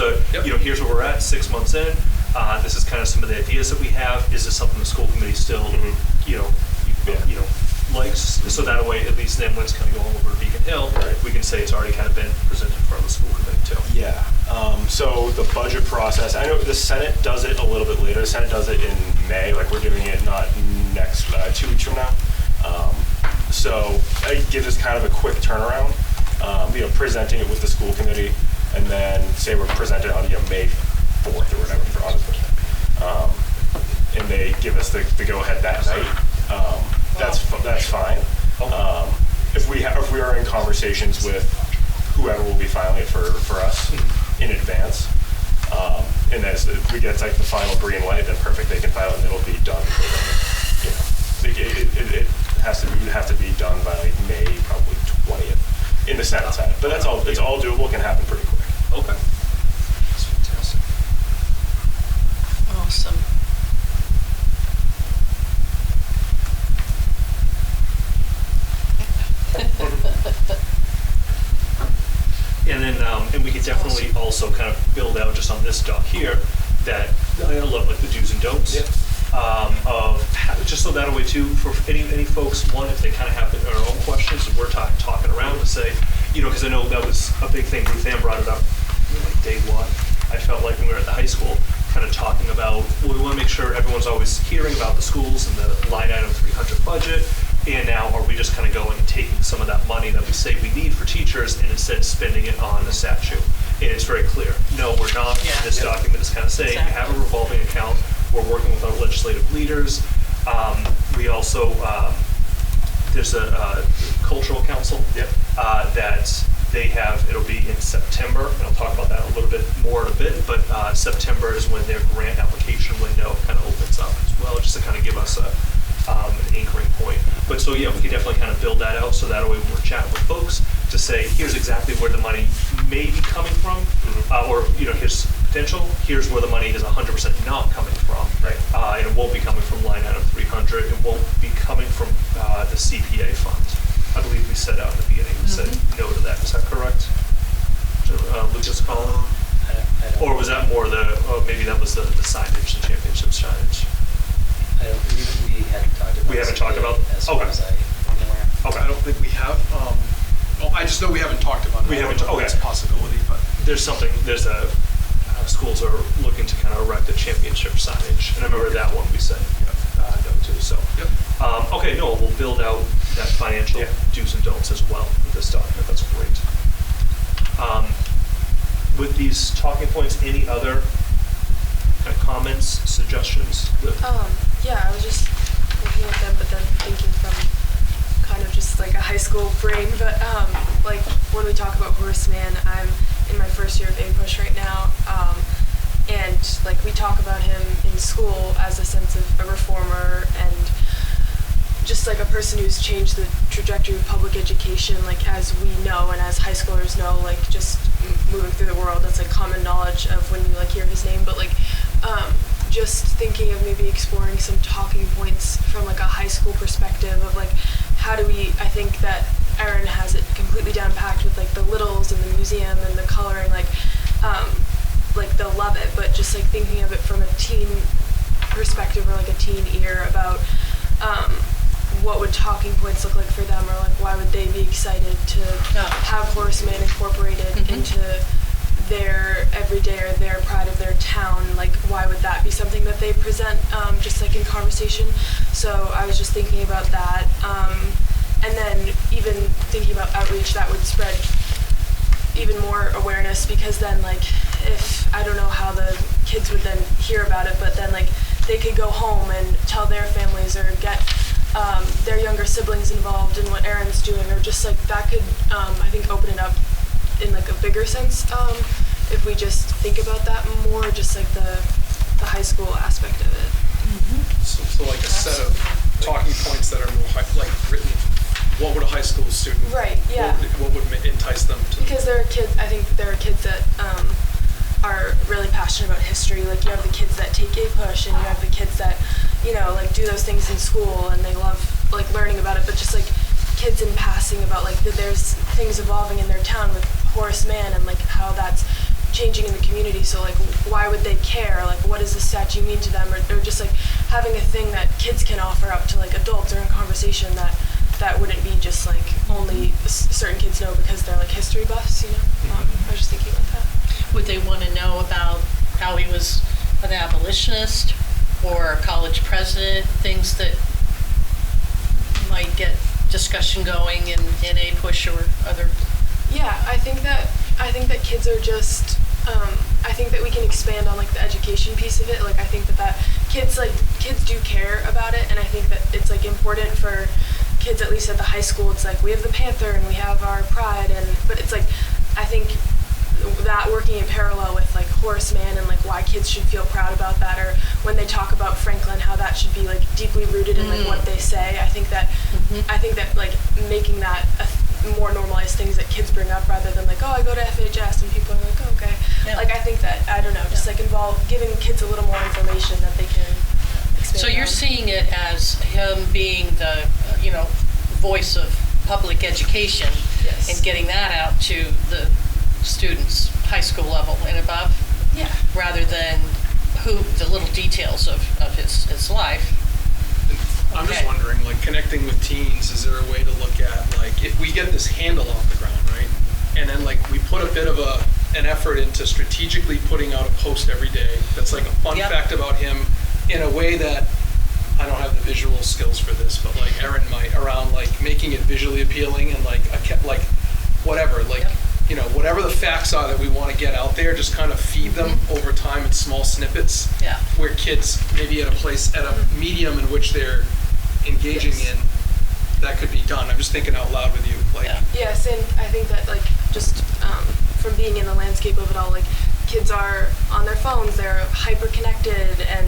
Speaker 1: here's where we're at 6 months in. This is kind of some of the ideas that we have. Is this something the school committee still, likes? So that way, at least then when it's kind of going over to Beacon Hill, we can say it's already kind of been presented in front of the school committee too.
Speaker 10: Yeah. So the budget process, I know the Senate does it a little bit later. The Senate does it in May, like we're doing it not next 2 weeks from now. So it gives us kind of a quick turnaround, presenting it with the school committee, and then say we're presenting on May 4th or whatever for August. And they give us the go-ahead that night. That's fine. If we are in conversations with whoever will be filing it for us in advance, and as we get like the final green light, then perfect, they can file it and it'll be done. It has to be done by like May probably 20th in the Senate side. But that's all. It's all doable. Can happen pretty quick.
Speaker 1: Okay. That's fantastic.
Speaker 8: Awesome.
Speaker 1: And then, and we could definitely also kind of build out just on this doc here that I love like the do's and don'ts of just so that way too for any folks if they kind of have their own questions and we're talking around to say because I know that was a big thing. Ruth Ann brought it up like day one. I felt like when we were at the high school, kind of talking about we want to make sure everyone's always hearing about the schools and the line item 300 budget. And now are we just kind of going and taking some of that money that we say we need for teachers and instead spending it on the statute? And it's very clear. No, we're not. This document is kind of saying we have a revolving account. We're working with our legislative leaders. We also, there's a cultural council that they have, it'll be in September, and I'll talk about that a little bit more in a bit, but September is when their grant application window kind of opens up as well, just to kind of give us an anchoring point. But so we can definitely kind of build that out so that way when we're chatting with folks to say, here's exactly where the money may be coming from, or here's potential, here's where the money is 100% not coming from. Right. And it won't be coming from line item 300, it won't be coming from the CPA fund. I believe we said out in the beginning, we said no to that, is that correct? Lucas Collin? Or was that more maybe that was the signage, the championship signage?
Speaker 5: We hadn't talked about.
Speaker 1: We haven't talked about.
Speaker 5: As far as I'm aware.
Speaker 2: Okay. I don't think we have. I just know we haven't talked about it.
Speaker 1: We haven't.
Speaker 2: It's a possibility, but
Speaker 1: there's something. There's a. schools are looking to kind of erect a championship signage. And I remember that one we said no to. So, okay, no, we'll build out that financial do's and don'ts as well with this document. That's great. With these talking points, any other kind of comments, suggestions?
Speaker 11: Yeah, I was just looking at them, but then thinking from kind of just like a high school brain. But like when we talk about Horace Mann, I'm in my first year of A-Push right now, and like we talk about him in school as a sense of a reformer and just like a person who's changed the trajectory of public education, like as we know and as high schoolers know, like just moving through the world, that's like common knowledge of when you like hear his name. But like just thinking of maybe exploring some talking points from like a high school perspective of like how do we, I think that Erin has it completely down packed with like the littles and the museum and the coloring, like they'll love it, but just like thinking of it from a teen perspective or like a teen ear about what would talking points look like for them, or like why would they be excited to have Horace Mann incorporated into their everyday or their pride of their town, like why would that be something that they present just like in conversation. So I was just thinking about that, and then even thinking about outreach that would spread even more awareness, because then like if I don't know how the kids would then hear about it, but then like they could go home and tell their families or get their younger siblings involved in what Erin's doing, or just like that could I think open it up in like a bigger sense if we just think about that more, just like the high school aspect of it.
Speaker 2: So like a set of talking points that are more like written. What would a high school student?
Speaker 11: Right. Yeah.
Speaker 2: What would entice them to?
Speaker 11: Because there are kids. I think there are kids that are really passionate about history. Like you have the kids that take A-Push, and you have the kids that like do those things in school, and they love like learning about it. But just like kids in passing about like that there's things evolving in their town with Horace Mann and like how that's changing in the community. So like why would they care? Like what does the statue mean to them? Or just like having a thing that kids can offer up to like adults or in conversation that wouldn't be just like only certain kids know because they're like history buffs, I was just thinking about that.
Speaker 8: Would they want to know about how he was an abolitionist or a college president, things that might get discussion going in A-Push or other?
Speaker 11: Yeah, I think that kids are just I think that we can expand on like the education piece of it. Like I think that kids do care about it, and I think that it's like important for kids, at least at the high school. It's like we have the Panther and we have our pride, but it's like I think that working in parallel with like Horace Mann and like why kids should feel proud about that, or when they talk about Franklin, how that should be like deeply rooted in like what they say. I think that like making that more normalized things that kids bring up, rather than like, oh, I go to FHS and people are like, oh, okay. Yeah. Like I think that, I don't know, just like giving kids a little more information that they can expand
Speaker 8: So you're
Speaker 11: on.
Speaker 8: seeing it as him being the, voice of public education,
Speaker 11: Yes.
Speaker 8: and getting that out to the students, high school level and above?
Speaker 11: Yeah.
Speaker 8: Rather than the little details of his life.
Speaker 2: I'm just
Speaker 8: Okay.
Speaker 2: wondering, like connecting with teens, is there a way to look at like if we get this handle off the ground, right? And then like we put a bit of an effort into strategically putting out a post every day that's like a fun fact about him in a way that I don't have the visual skills for this, but like Erin might, around like making it visually appealing and like whatever, like whatever the facts are that we want to get out there, just kind of feed them over time in small snippets.
Speaker 8: Yeah.
Speaker 2: Where kids maybe at a medium in which they're engaging in, that could be done. I'm just thinking out loud with you, like.
Speaker 8: Yeah.
Speaker 11: Yes, and I think that like just from being in the landscape of it all, like kids are on their phones, they're hyper connected and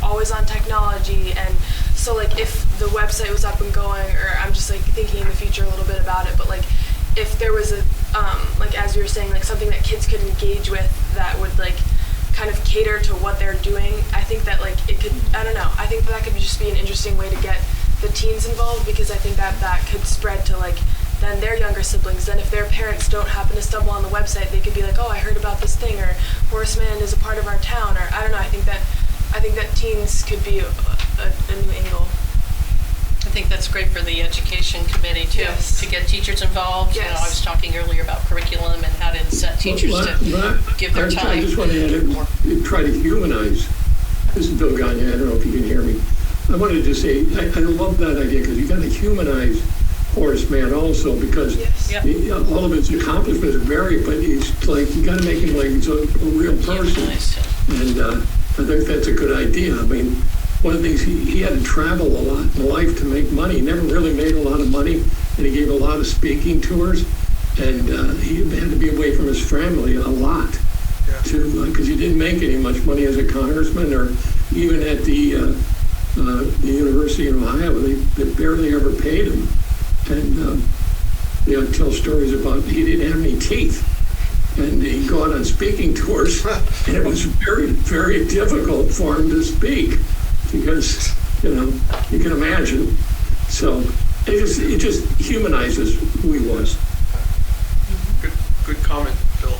Speaker 11: always on technology, and so like if the website was up and going, or I'm just like thinking in the future a little bit about it, but like if there was a like as you were saying, like something that kids could engage with that would like kind of cater to what they're doing, I think that like it could, I don't know, I think that could just be an interesting way to get the teens involved, because I think that could spread to like then their younger siblings. Then if their parents don't happen to stumble on the website, they could be like, oh, I heard about this thing, or Horace Mann is a part of our town, or I don't know, I think that teens could be a new angle.
Speaker 8: think that's great for the education committee too,
Speaker 11: Yes.
Speaker 8: to get teachers involved. You know, I
Speaker 11: Yes.
Speaker 8: was talking earlier about curriculum and how to incent teachers to give their time.
Speaker 12: I just want to add, try to humanize. This is Bill Gagne. I don't know if you can hear me. I wanted to say, I love that idea because you got to humanize Horace Mann also, because
Speaker 11: Yes.
Speaker 8: Yep.
Speaker 12: all of his accomplishments vary, but he's like, you got to make him like he's a real person.
Speaker 8: Humanize him.
Speaker 12: And I think that's a good idea. I mean, one of the things, he had to travel a lot in life to make money. He never really made a lot of money, and he gave a lot of speaking tours, and he had to be away from his family a lot, because he didn't make any much money as a congressman, or even at the University of Ohio. They barely ever paid him. And I tell stories about he didn't have any teeth. And he'd go out on speaking tours, and it was very, very difficult for him to speak because, you can imagine. So it just humanizes who he was.
Speaker 2: Good comment, Bill.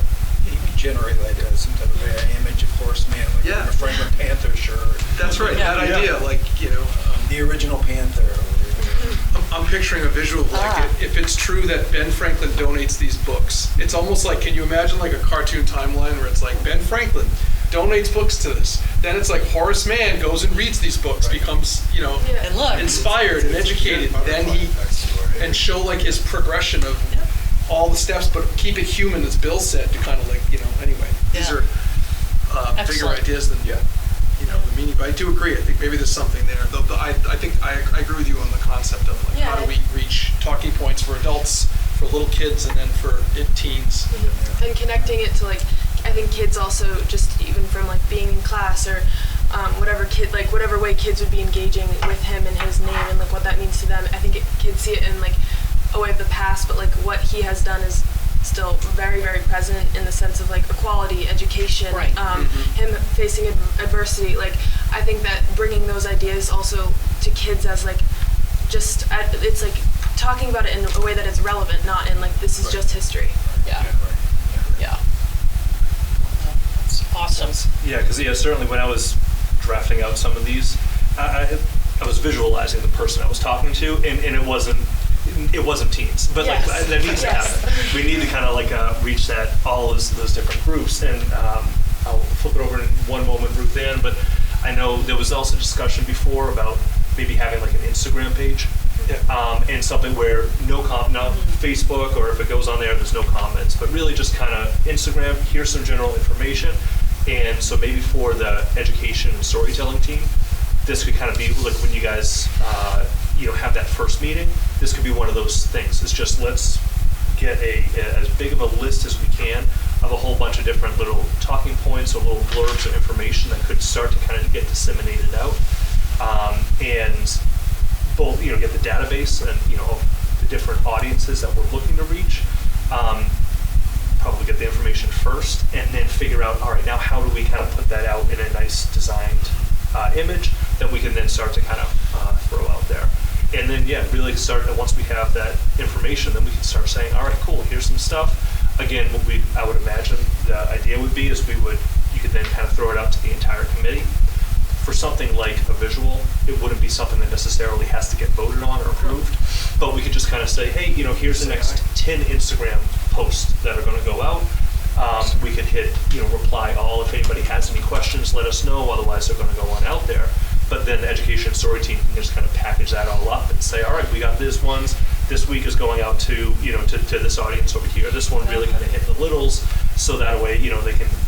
Speaker 9: You generate like some type of image of Horace Mann, like
Speaker 2: Yeah.
Speaker 9: a Franklin Panther shirt.
Speaker 2: That's right,
Speaker 8: Yeah.
Speaker 2: that idea, like,
Speaker 9: The original Panther.
Speaker 2: I'm picturing a visual of like if it's true that Ben Franklin donates these books, it's almost like, can you imagine like a cartoon timeline where it's like Ben Franklin donates books to this, then it's like Horace Mann goes and reads these books, becomes
Speaker 8: And look,
Speaker 2: inspired and educated, then and show like his progression of all the steps, but keep it human, as Bill said, to kind of like anyway. These
Speaker 8: Yeah.
Speaker 2: are bigger
Speaker 8: Excellent.
Speaker 2: ideas than the meaning. But I do agree. I think maybe there's something there. Though I think I agree with you on the concept of like how do we reach talking points for adults, for little kids, and then for teens.
Speaker 11: And connecting it to like, I think kids also just even from like being in class or whatever way kids would be engaging with him and his name and like what that means to them. I think kids see it in like a way of the past, but like what he has done is still very, very present in the sense of like equality, education,
Speaker 8: Right.
Speaker 11: Him facing adversity. Like I think that bringing those ideas also to kids as like it's like talking about it in a way that is relevant, not in like this is just history.
Speaker 8: yeah. That's awesome.
Speaker 1: Yeah, because certainly when I was drafting out some of these, I was visualizing the person I was talking to, and it wasn't teens, but
Speaker 8: Yes.
Speaker 1: like that needs to happen. We need to kind of like reach all those different groups, and I'll flip it over in one moment, Ruth Ann. But I know there was also discussion before about maybe having like an Instagram page, and something where no Facebook, or if it goes on there's no comments, but really just kind of Instagram. Here's some general information, and so maybe for the education and storytelling team, this could kind of be like when you guys have that first meeting. This could be one of those things. It's just let's get as big of a list as we can of a whole bunch of different little talking points or little blurbs of information that could start to kind of get disseminated out, and both get the database and of the different audiences that we're looking to reach. Probably get the information first, and then figure out, all right, now how do we kind of put that out in a nice designed image that we can then start to kind of throw out there. And then, really start, once we have that information, then we can start saying, all right, cool, here's some stuff. Again, I would imagine the idea would be is you could then kind of throw it out to the entire committee. For something like a visual, it wouldn't be something that necessarily has to get voted on or approved, but we could just kind of say, hey, here's the next 10 Instagram posts that are going to go out. We could hit, reply all. If anybody has any questions, let us know. Otherwise, they're going to go on out there. But then the education story team can just kind of package that all up and say, all right, we got these ones. This week is going out to, to this audience over here. This one really kind of hit the littles. So that way,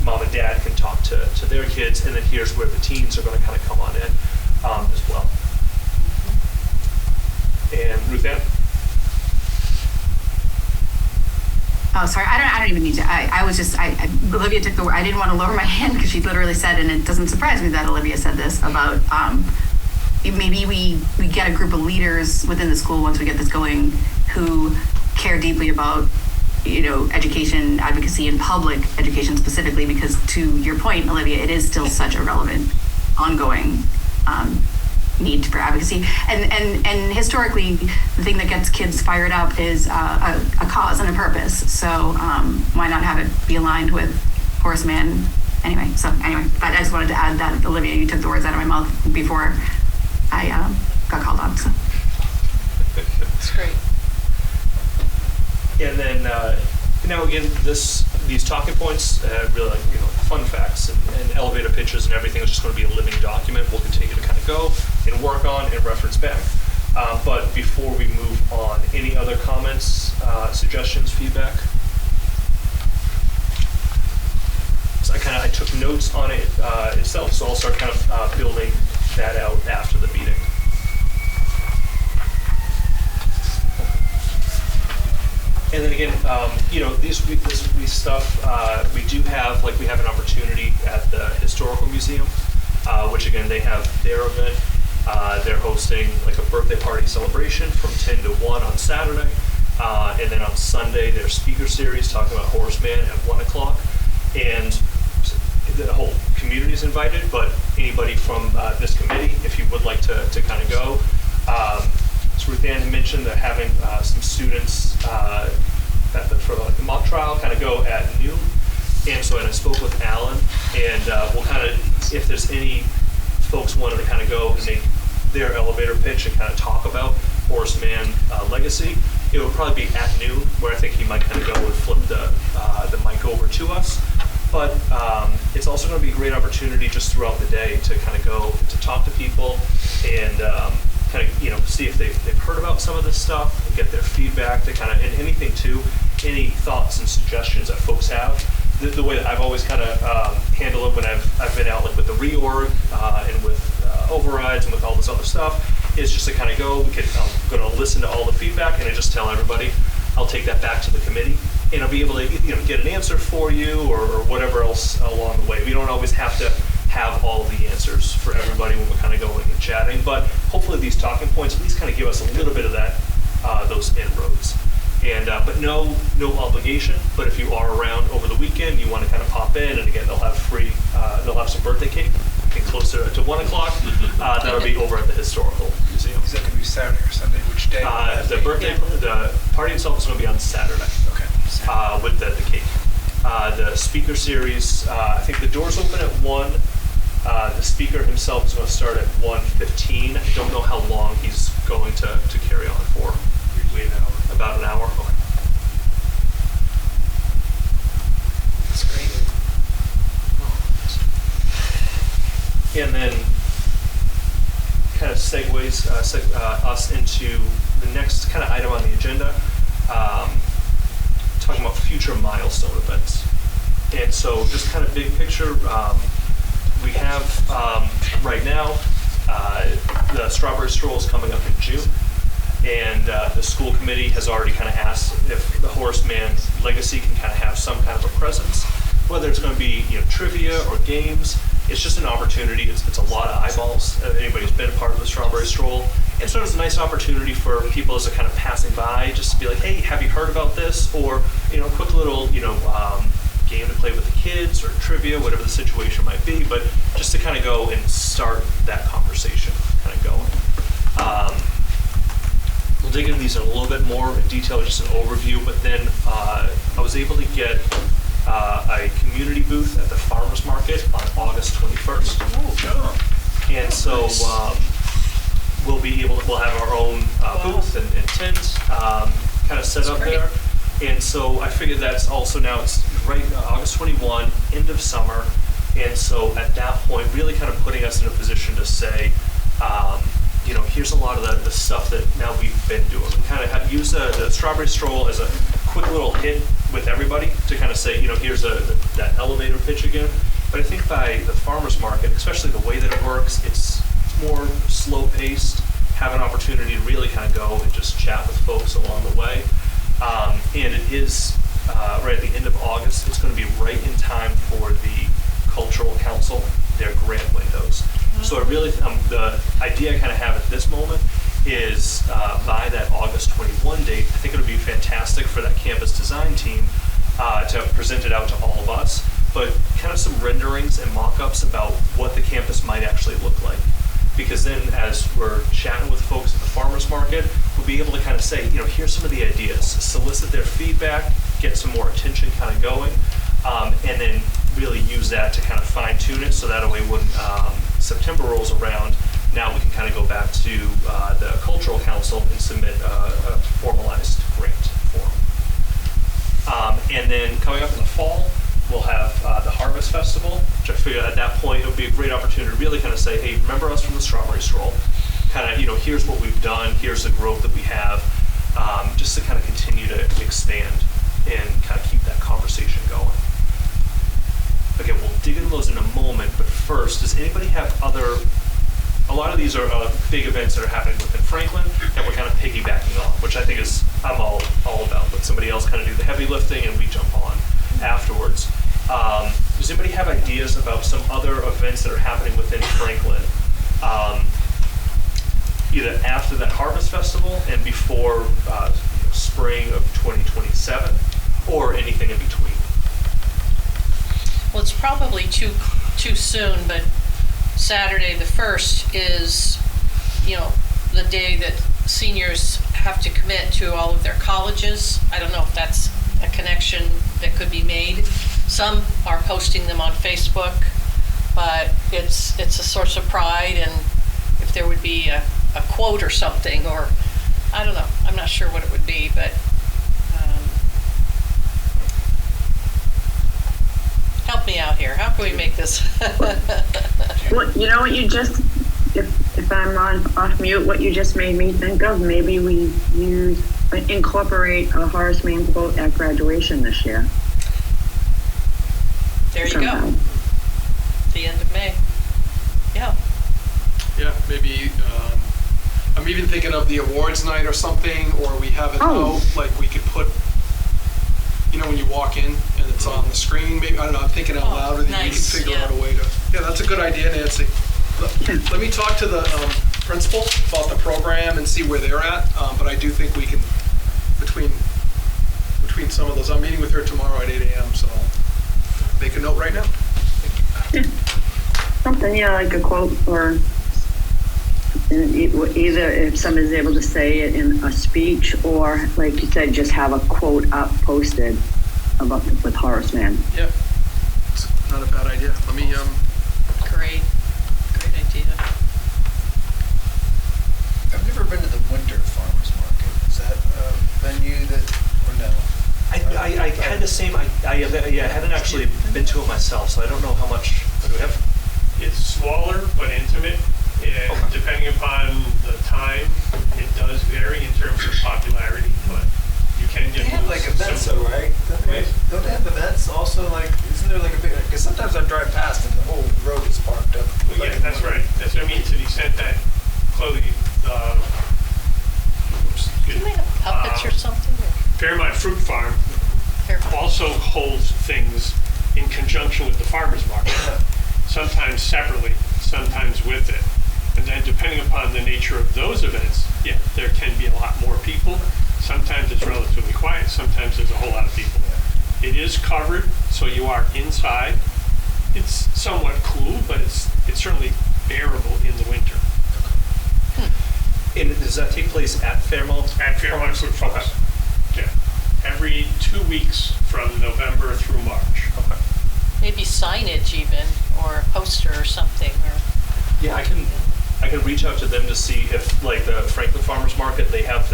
Speaker 1: mom and dad can talk to their kids. And then here's where the teens are going to kind of come on in as well. And Ruth Ann?
Speaker 4: Oh, sorry. I don't even need to. Olivia took the word. I didn't want to lower my hand because she literally said, and it doesn't surprise me that Olivia said this about maybe we get a group of leaders within the school once we get this going who care deeply about education advocacy and public education specifically, because to your point, Olivia, it is still such a relevant, ongoing need for advocacy, and historically, the thing that gets kids fired up is a cause and a purpose. So why not have it be aligned with Horace Mann? Anyway, but I just wanted to add that, Olivia, you took the words out of my mouth before I got called on. So.
Speaker 8: great.
Speaker 1: And then, now again, these talking points, really like, fun facts and elevator pitches and everything is just going to be a living document. We'll continue to kind of go and work on and reference back. But before we move on, any other comments, suggestions, feedback? So I took notes on it itself, so I'll start kind of building that out after the meeting. And then again, this week's stuff, we do have, we have an opportunity at the Historical Museum, which again, they have their event. They're hosting a birthday party celebration from 10 to 1 on Saturday. And then on Sunday, their speaker series talking about Horace Mann at 1 o'clock. And the whole community is invited, but anybody from this committee, if you would like to kind of go. So Ruth Ann had mentioned they're having some students for the mock trial kind of go at noon. And so I spoke with Alan, and we'll kind of, if there's any folks wanted to kind of go and make their elevator pitch and kind of talk about Horace Mann legacy, it would probably be at noon, where I think he might kind of go and flip the mic over to us. But it's also going to be a great opportunity just throughout the day to kind of go to talk to people and kind of see if they've heard about some of this stuff and get their feedback to kind of, and anything too, any thoughts and suggestions that folks have. The way that I've always kind of handled it when I've been out with the reorg and with overrides and with all this other stuff is just to kind of go. I'm going to listen to all the feedback and I just tell everybody I'll take that back to the committee and I'll be able to get an answer for you or whatever else along the way. We don't always have to have all the answers for everybody when we're kind of going and chatting, but hopefully these talking points at least kind of give us a little bit of that those inroads. And but no obligation. But if you are around over the weekend, you want to kind of pop in, and again, they'll have some birthday cake. And closer to 1 o'clock, that'll be over at the Historical Museum.
Speaker 9: Is that going to be Saturday or Sunday? Which day?
Speaker 1: The party itself is going to be on Saturday. Okay. With the cake. The speaker series, I think the doors open at 1. The speaker himself is going to start at 1:15. I don't know how long he's going to carry on for. Usually an hour. About an hour. Okay.
Speaker 5: That's great.
Speaker 1: And then kind of segues us into the next kind of item on the agenda, talking about future milestone events. And so just kind of big picture, we have right now the Strawberry Stroll is coming up in June. And the school committee has already kind of asked if the Horace Mann legacy can kind of have some kind of a presence, whether it's going to be trivia or games. It's just an opportunity. It's a lot of eyeballs. Anybody who's been a part of the Strawberry Stroll, and so it's a nice opportunity for people as they're kind of passing by, just to be like, hey, have you heard about this? Or a quick little game to play with the kids or trivia, whatever the situation might be. But just to kind of go and start that conversation, kind of going. We'll dig into these in a little bit more in detail, just an overview, but then I was able to get a community booth at the farmers market on August 21st. Oh, and so we'll have our own booth and tent kind of set up there. And so I figured that's also now, it's right August 21, end of summer. And so at that point, really kind of putting us in a position to say, here's a lot of the stuff that now we've been doing. We kind of have used the Strawberry Stroll as a quick little hit with everybody to kind of say, here's that elevator pitch again. But I think by the farmers market, especially the way that it works, it's more slow paced, have an opportunity to really kind of go and just chat with folks along the way. And it is right at the end of August. It's going to be right in time for the Cultural Council, their grant windows. So I really, the idea I kind of have at this moment is by that August 21 date, I think it would be fantastic for that campus design team to present it out to all of us, but kind of some renderings and mock-ups about what the campus might actually look like. Because then as we're chatting with folks at the farmers market, we'll be able to kind of say, here's some of the ideas, solicit their feedback, get some more attention kind of going, and then really use that to kind of fine tune it so that way when September rolls around, now we can kind of go back to the Cultural Council and submit a And then coming up in the fall, we'll have the Harvest Festival, which I figure at that point it would be a great opportunity to really kind of say, hey, remember us from the Strawberry Stroll? Kind of, here's what we've done, here's the growth that we have, just to kind of continue to expand and kind of keep that conversation going. Again, we'll dig into those in a moment, but first, does anybody have a lot of these are big events that are happening within Franklin that we're kind of piggybacking on, which I think is, I'm all about. Let somebody else kind of do the heavy lifting and we jump on afterwards. Does anybody have ideas about some other events that are happening within Franklin, either after that Harvest Festival and before spring of 2027, or anything in between?
Speaker 8: Well, it's probably too soon, but Saturday the 1st is, the day that seniors have to commit to all of their colleges. I don't know if that's a connection that could be made. Some are posting them on Facebook, but it's a source of pride, and if there would be a quote or something, or I don't know, I'm not sure what it would be, but help me out here. How can we make this?
Speaker 13: Well, you know what you just, if I'm off mute, what you just made me think of, maybe we incorporate a Horace Mann quote at graduation this year.
Speaker 8: There you
Speaker 13: somehow.
Speaker 8: go. The end of May. Yeah.
Speaker 2: Yeah, maybe, I'm even thinking of the awards night or something, or we have it out, like we could put, when you walk in and it's on the screen, maybe, I don't know, I'm thinking out loud, and then we can
Speaker 8: nice,
Speaker 2: figure
Speaker 8: yeah.
Speaker 2: out a way to, that's a good idea, Nancy. Let me talk to the principal about the program and see where they're at, but I do think we can, between some of those, I'm meeting with her tomorrow at 8 a.m., so I'll make a note right now.
Speaker 13: Something, like a quote, or either if somebody's able to say it in a speech, or like you said, just have a quote up posted about with Horace Mann.
Speaker 2: Yeah, it's not a bad idea. Let me,
Speaker 8: Great idea.
Speaker 9: I've never been to the Winter Farmers Market. Is that a venue that, or no?
Speaker 1: I had the same, I hadn't actually been to it myself, so I don't know how much, do we have?
Speaker 3: It's smaller but intimate, and depending upon the time, it does vary in terms of popularity, but you can get
Speaker 9: They have like events though, right? Don't they have events also, isn't there like a big, because sometimes I drive past and the whole road is parked up.
Speaker 3: Well, yeah, that's right. That's what I mean, to the extent that Chloe,
Speaker 8: Do you make puppets or something?
Speaker 3: Fairmont Fruit Farm
Speaker 8: Fairmont.
Speaker 3: also holds things in conjunction with the farmer's market, sometimes separately, sometimes with it. And then depending upon the nature of those events, yeah, there can be a lot more people. Sometimes it's relatively quiet, sometimes there's a whole lot of people. It is covered, so you are inside. It's somewhat cool, but it's certainly bearable in the winter.
Speaker 1: And does that take place at Fairmont?
Speaker 3: At Fairmont Fruit Farm. Yeah. Every 2 weeks from November through March.
Speaker 1: Okay.
Speaker 8: Maybe signage even, or a poster or something, or.
Speaker 1: Yeah, I can reach out to them to see if, like the Franklin Farmers Market, they have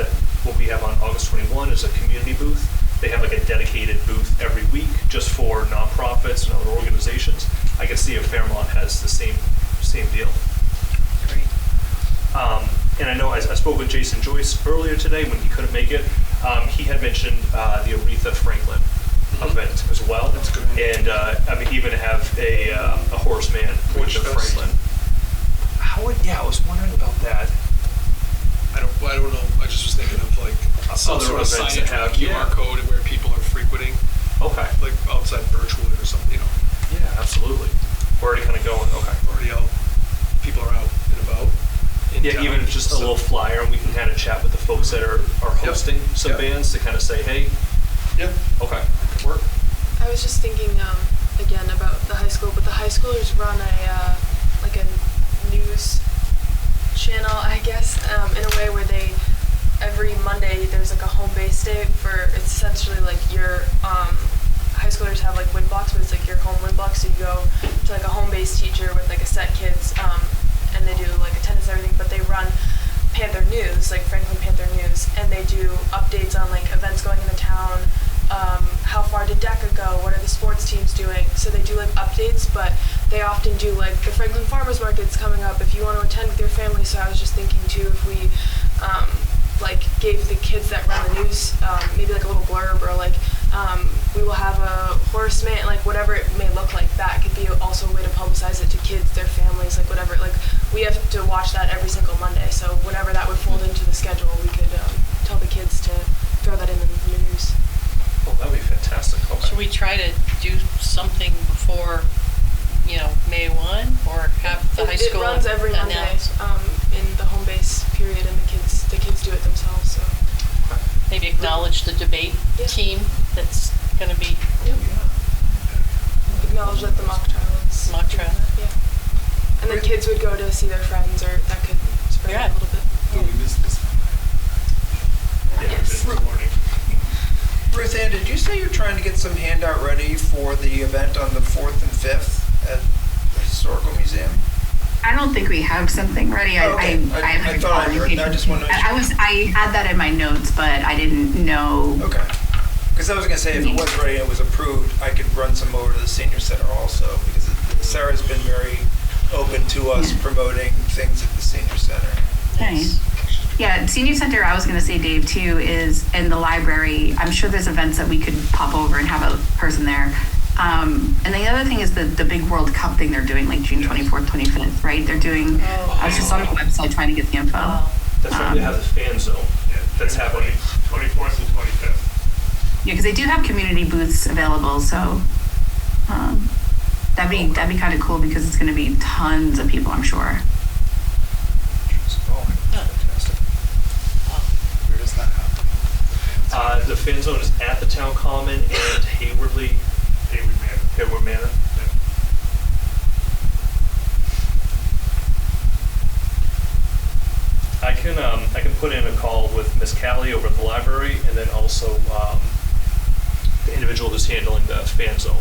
Speaker 1: what we have on August 21 is a community booth. They have like a dedicated booth every week just for nonprofits and other organizations. I can see if Fairmont has the same deal.
Speaker 8: Great.
Speaker 1: And I know I spoke with Jason Joyce earlier today when he couldn't make it. He had mentioned the Aretha Franklin event as well.
Speaker 2: That's good.
Speaker 1: And even have a Horace Mann with the Franklin. I was wondering about that.
Speaker 2: I don't know, I just was thinking of like some
Speaker 1: Other
Speaker 2: sort of
Speaker 1: events that
Speaker 2: signage
Speaker 1: have-
Speaker 2: with a QR code where people are frequenting,
Speaker 1: Okay.
Speaker 2: like outside Birchwood or something,
Speaker 1: Yeah, absolutely. We're already kind of going. Okay.
Speaker 2: already out, people are out and about. in
Speaker 1: Yeah,
Speaker 2: town.
Speaker 1: even just a
Speaker 2: So-
Speaker 1: little flyer, and we can kind of chat with the folks that are hosting some
Speaker 2: Yep.
Speaker 1: bands to kind of say, hey,
Speaker 2: Yep,
Speaker 1: okay, that could work.
Speaker 11: I was just thinking again about the high school, but the high schoolers run a like a news channel, I guess, in a way where they every Monday there's like a home base day for it's essentially like your high schoolers have like win blocks, but it's like your home win block. So you go to like a home base teacher with like a set kids, and they do like attendance and everything, but they run Panther News, like Franklin Panther News, and they do updates on like events going into town, how far did DECA go? What are the sports teams doing? So they do like updates, but they often do like the Franklin Farmers Market's coming up if you want to attend with your family. So I was just thinking too, if we like gave the kids that run the news maybe like a little blurb or like we will have a Horace Mann, like whatever it may look like, that could be also a way to publicize it to kids, their families, like whatever. Like we have to watch that every single Monday, so whatever that would fold into the schedule, we could tell the kids to throw that in the news.
Speaker 1: Oh, that would be fantastic. Okay.
Speaker 8: Should we try to do something before, May 1, or have the high school
Speaker 11: It runs every Monday
Speaker 8: announce?
Speaker 11: in the home base period, and the kids do it themselves. So
Speaker 8: Maybe acknowledge the debate team that's going to be
Speaker 11: acknowledge that the mock trial is
Speaker 8: Mock trial.
Speaker 11: Yeah, and then kids would go to see their friends, or that could spread
Speaker 8: Yeah.
Speaker 11: it a little bit.
Speaker 7: Oh, we missed this one.
Speaker 11: Yes.
Speaker 9: Ruth Ann, did you say you're trying to get some handout ready for the event on the 4th and 5th at the Historical Museum?
Speaker 4: I don't think we have something ready.
Speaker 9: Oh, okay. I thought I heard that. I just wanted to make sure.
Speaker 4: I had that in my notes, but I didn't know.
Speaker 9: Okay. Because I was going to say, if it was ready and it was approved, I could run some over to the senior center also, because Sarah's been very open to us promoting things at the senior center.
Speaker 4: Nice. Yeah, senior center, I was going to say, Dave, too, is in the library. I'm sure there's events that we could pop over and have a person there. And the other thing is the big World Cup thing they're doing, like June 24th, 25th, right? They're doing, I was just on the website trying to get the info.
Speaker 1: That's right. They have the fan zone. That's happening.
Speaker 3: 24th and 25th.
Speaker 4: Yeah, because they do have community booths available, so that'd be kind of cool because it's going to be tons of people, I'm sure.
Speaker 1: Oh, fantastic.
Speaker 7: Where does that happen?
Speaker 1: The fan zone is at the town common and Hayward Manor. I can put in a call with Miss Callie over at the library, and then also the individual who's handling the fan zone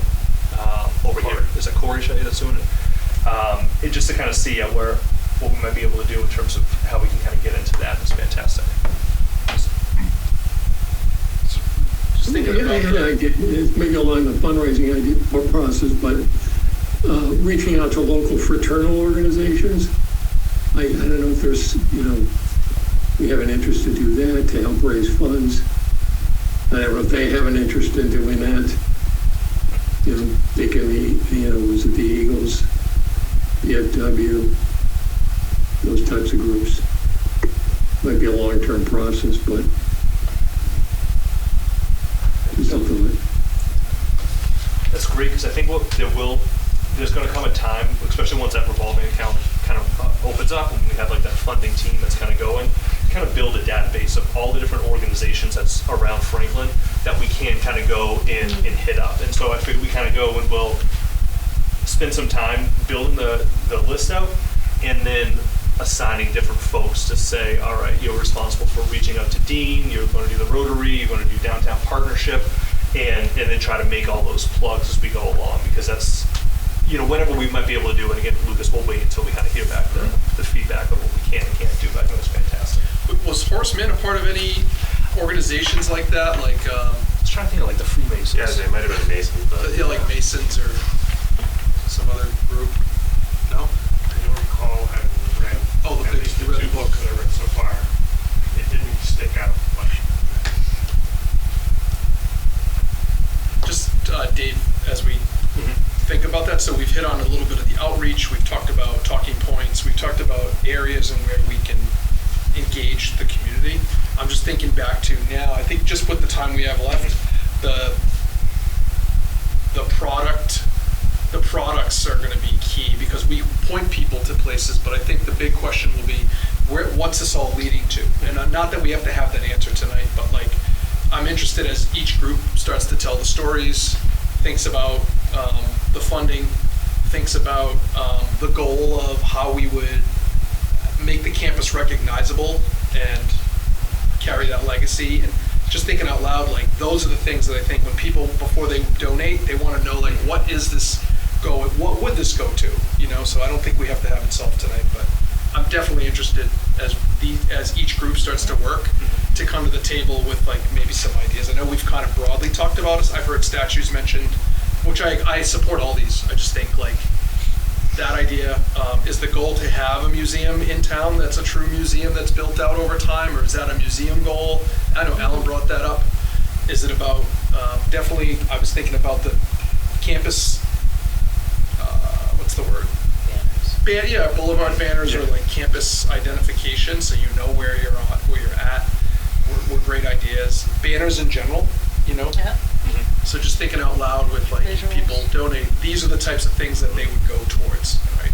Speaker 1: over here. Is that Corey Shea that's doing it? Just to kind of see what we might be able to do in terms of how we can kind of get into that. It's fantastic.
Speaker 2: Just thinking
Speaker 12: I had an idea, it's maybe along the fundraising idea or process, but reaching out to local fraternal organizations. I don't know if there's, we have an interest to do that, to help raise funds. I don't know if they have an interest in doing that. They can be, was it the Eagles, the FW, those types of groups. Might be a long-term process, but something like.
Speaker 1: That's great, because I think there's going to come a time, especially once that revolving account kind of opens up, and we have like that funding team that's kind of going, kind of build a database of all the different organizations that's around Franklin that we can kind of go in and hit up. And so I figured we kind of go and we'll spend some time building the list out, and then assigning different folks to say, all right, you're responsible for reaching out to Dean, you're going to do the Rotary, you're going to do Downtown Partnership, and then try to make all those plugs as we go along, because that's, whatever we might be able to do. And again, Lucas, we'll wait until we kind of hear back the feedback of what we can and can't do, but I think it's fantastic.
Speaker 2: Was Horace Mann a part of any organizations like that? Like,
Speaker 1: I was trying to think of like the Freemasons.
Speaker 10: Yeah, they might have been Masons, but
Speaker 2: yeah, like Masons or some other group? No?
Speaker 3: I don't recall having read at least the two books that I've read so far. It didn't stick out much.
Speaker 2: Just, Dave, as we think about that, so we've hit on a little bit of the outreach, we've talked about talking points, we've talked about areas and where we can engage the community. I'm just thinking back to now, I think just with the time we have left, the products are going to be key, because we point people to places, but I think the big question will be, what's this all leading to? And not that we have to have that answer tonight, but like, I'm interested as each group starts to tell the stories, thinks about the funding, thinks about the goal of how we would make the campus recognizable and carry that legacy. And just thinking out loud, like, those are the things that I think when people, before they donate, they want to know, like, what would this go to? So I don't think we have to have it solved tonight, but I'm definitely interested as each group starts to work, to come to the table with like maybe some ideas. I know we've kind of broadly talked about it. I've heard statues mentioned, which I support all these. I just think like that idea, is the goal to have a museum in town that's a true museum that's built out over time, or is that a museum goal? I know Alan brought that up. Is it about, definitely, I was thinking about the campus, what's the word?
Speaker 5: Banners.
Speaker 2: Boulevard banners or like campus identification, so you know where you're at. Were great ideas. Banners in general, you know.
Speaker 8: Yeah.
Speaker 2: So just thinking out loud with like
Speaker 8: Visuals.
Speaker 2: people donate. These are the types of things that they would go towards, right?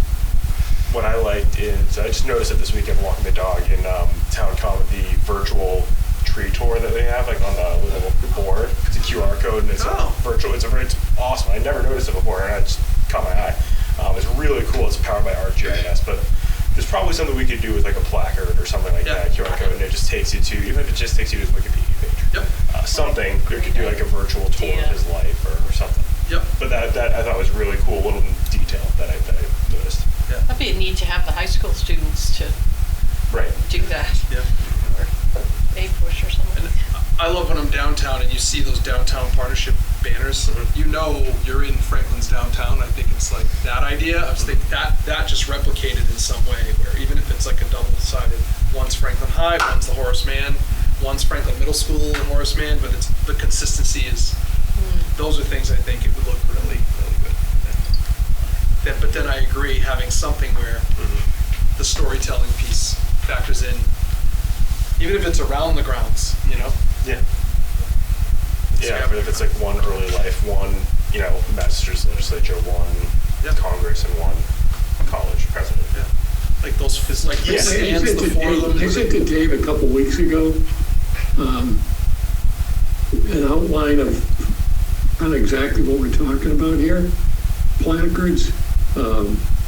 Speaker 10: What I liked is, I just noticed it this weekend walking the dog in Town Common, the virtual tree tour that they have, like on the little board. It's a QR code and it's virtual. It's awesome. I never noticed it before, and it just caught my eye. It's really cool. It's powered by ArcGIS, but there's probably something we could do with like a placard or something like that, QR code, and it just takes you to, even if it just takes you to his Wikipedia page.
Speaker 2: Yep.
Speaker 10: Something, we could do like a virtual tour of his life or something.
Speaker 2: Yep.
Speaker 10: But that I thought was really cool, little detail that I noticed.
Speaker 2: Yeah.
Speaker 8: That'd be a need to have the high school students to
Speaker 10: Right.
Speaker 8: do that.
Speaker 2: Yeah.
Speaker 8: Or a push or something.
Speaker 2: And I love when I'm downtown and you see those downtown partnership banners. You know you're in Franklin's downtown. I think it's like that idea. I was thinking that just replicated in some way, where even if it's like a double-sided, one's Franklin High, one's the Horace Mann, one's Franklin Middle School and Horace Mann, but it's the consistency is. Those are things I think it would look really, really good. But then I agree, having something where the storytelling piece factors in, even if it's around the grounds, you know.
Speaker 10: Yeah. Yeah, but if it's like one early life, one, you know, Massachusetts legislature, one Congress, and one college president.
Speaker 2: Yeah. Like those, like
Speaker 10: Yeah.
Speaker 2: stands, the four of them.
Speaker 12: I sent to Dave a couple weeks ago an outline of not exactly what we're talking about here. Placards, a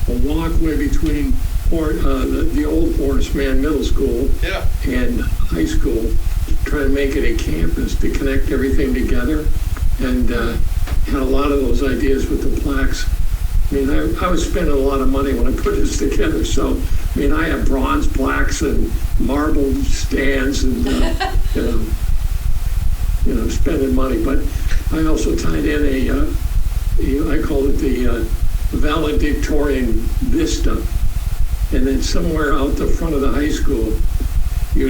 Speaker 12: walkway between the old Horace Mann Middle School and high school, trying to make it a campus to connect everything together, and had a lot of those ideas with the plaques. I mean, I was spending a lot of money when I put this together, so, I mean, I have bronze plaques and marble stands and, spending money, but I also tied in I called it the valedictorian vista, and then somewhere out the front of the high school, you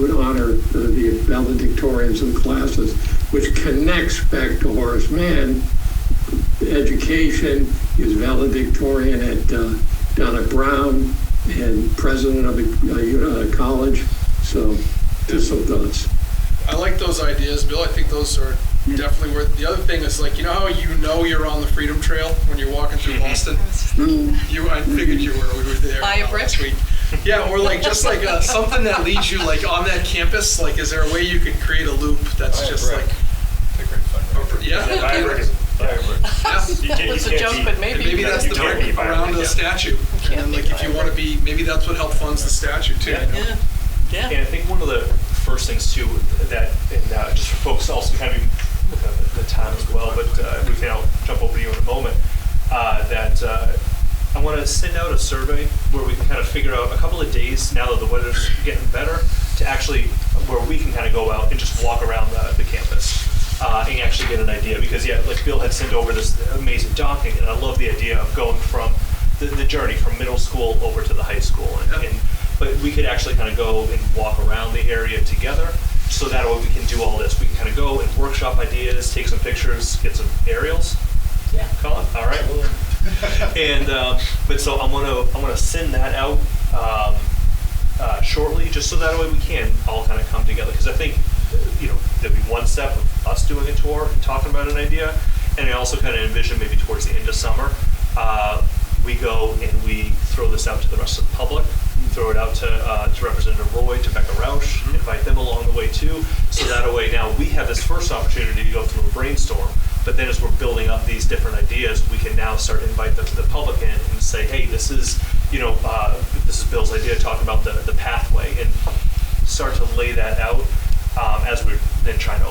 Speaker 12: would honor the valedictorians of the classes, which connects back to Horace Mann. Education, he was valedictorian down at Brown and president of a college. So, just some thoughts.
Speaker 2: I like those ideas, Bill. I think those are definitely worth. The other thing is, like, you know how you're on the Freedom Trail when you're walking through Boston? I figured you were. We were there
Speaker 8: Buy a brick?
Speaker 2: last week. Yeah, or like just like something that leads you like on that campus. Like, is there a way you could create a loop that's just like?
Speaker 10: Buy a brick.
Speaker 8: It's a joke, but
Speaker 2: Maybe that's the brick around the statue. And then, like, if you want to be, maybe that's what help funds the statue too.
Speaker 1: Yeah.
Speaker 2: You know?
Speaker 8: Yeah.
Speaker 1: And I think one of the first things too that, and just for folks also kind of look at the time as well, but we can jump over to you in a moment, that I want to send out a survey where we can kind of figure out a couple of days now that the weather's getting better to actually, where we can kind of go out and just walk around the campus. And actually get an idea, because like Bill had sent over this amazing docking, and I love the idea of going from the journey from middle school over to the high school, but we could actually kind of go and walk around the area together, so that way we can do all this. We can kind of go and workshop ideas, take some pictures, get some aerials.
Speaker 5: Yeah.
Speaker 1: Colin, all right. And but so I'm gonna send that out shortly, just so that way we can all kind of come together, because I think there'd be one step of us doing a tour and talking about an idea, and I also kind of envision maybe towards the end of summer, we go and we throw this out to the rest of the public, throw it out to Representative Roy, to Becca Rausch, invite them along the way too, so that way now we have this first opportunity to go through a brainstorm, but then as we're building up these different ideas, we can now start to invite the public in and say, hey, this is Bill's idea, talking about the pathway, and start to lay that out. As we're then trying to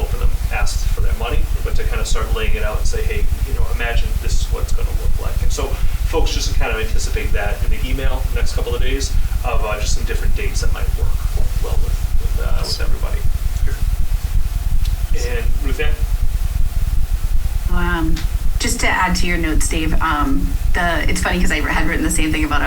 Speaker 1: ask for their money, but to kind of start laying it out and say, hey, imagine this is what it's going to look like. And so folks just kind of anticipate that in the email the next couple of days of just some different dates that might work well with everybody.
Speaker 4: add to your notes, Dave. It's funny because I had written the same thing about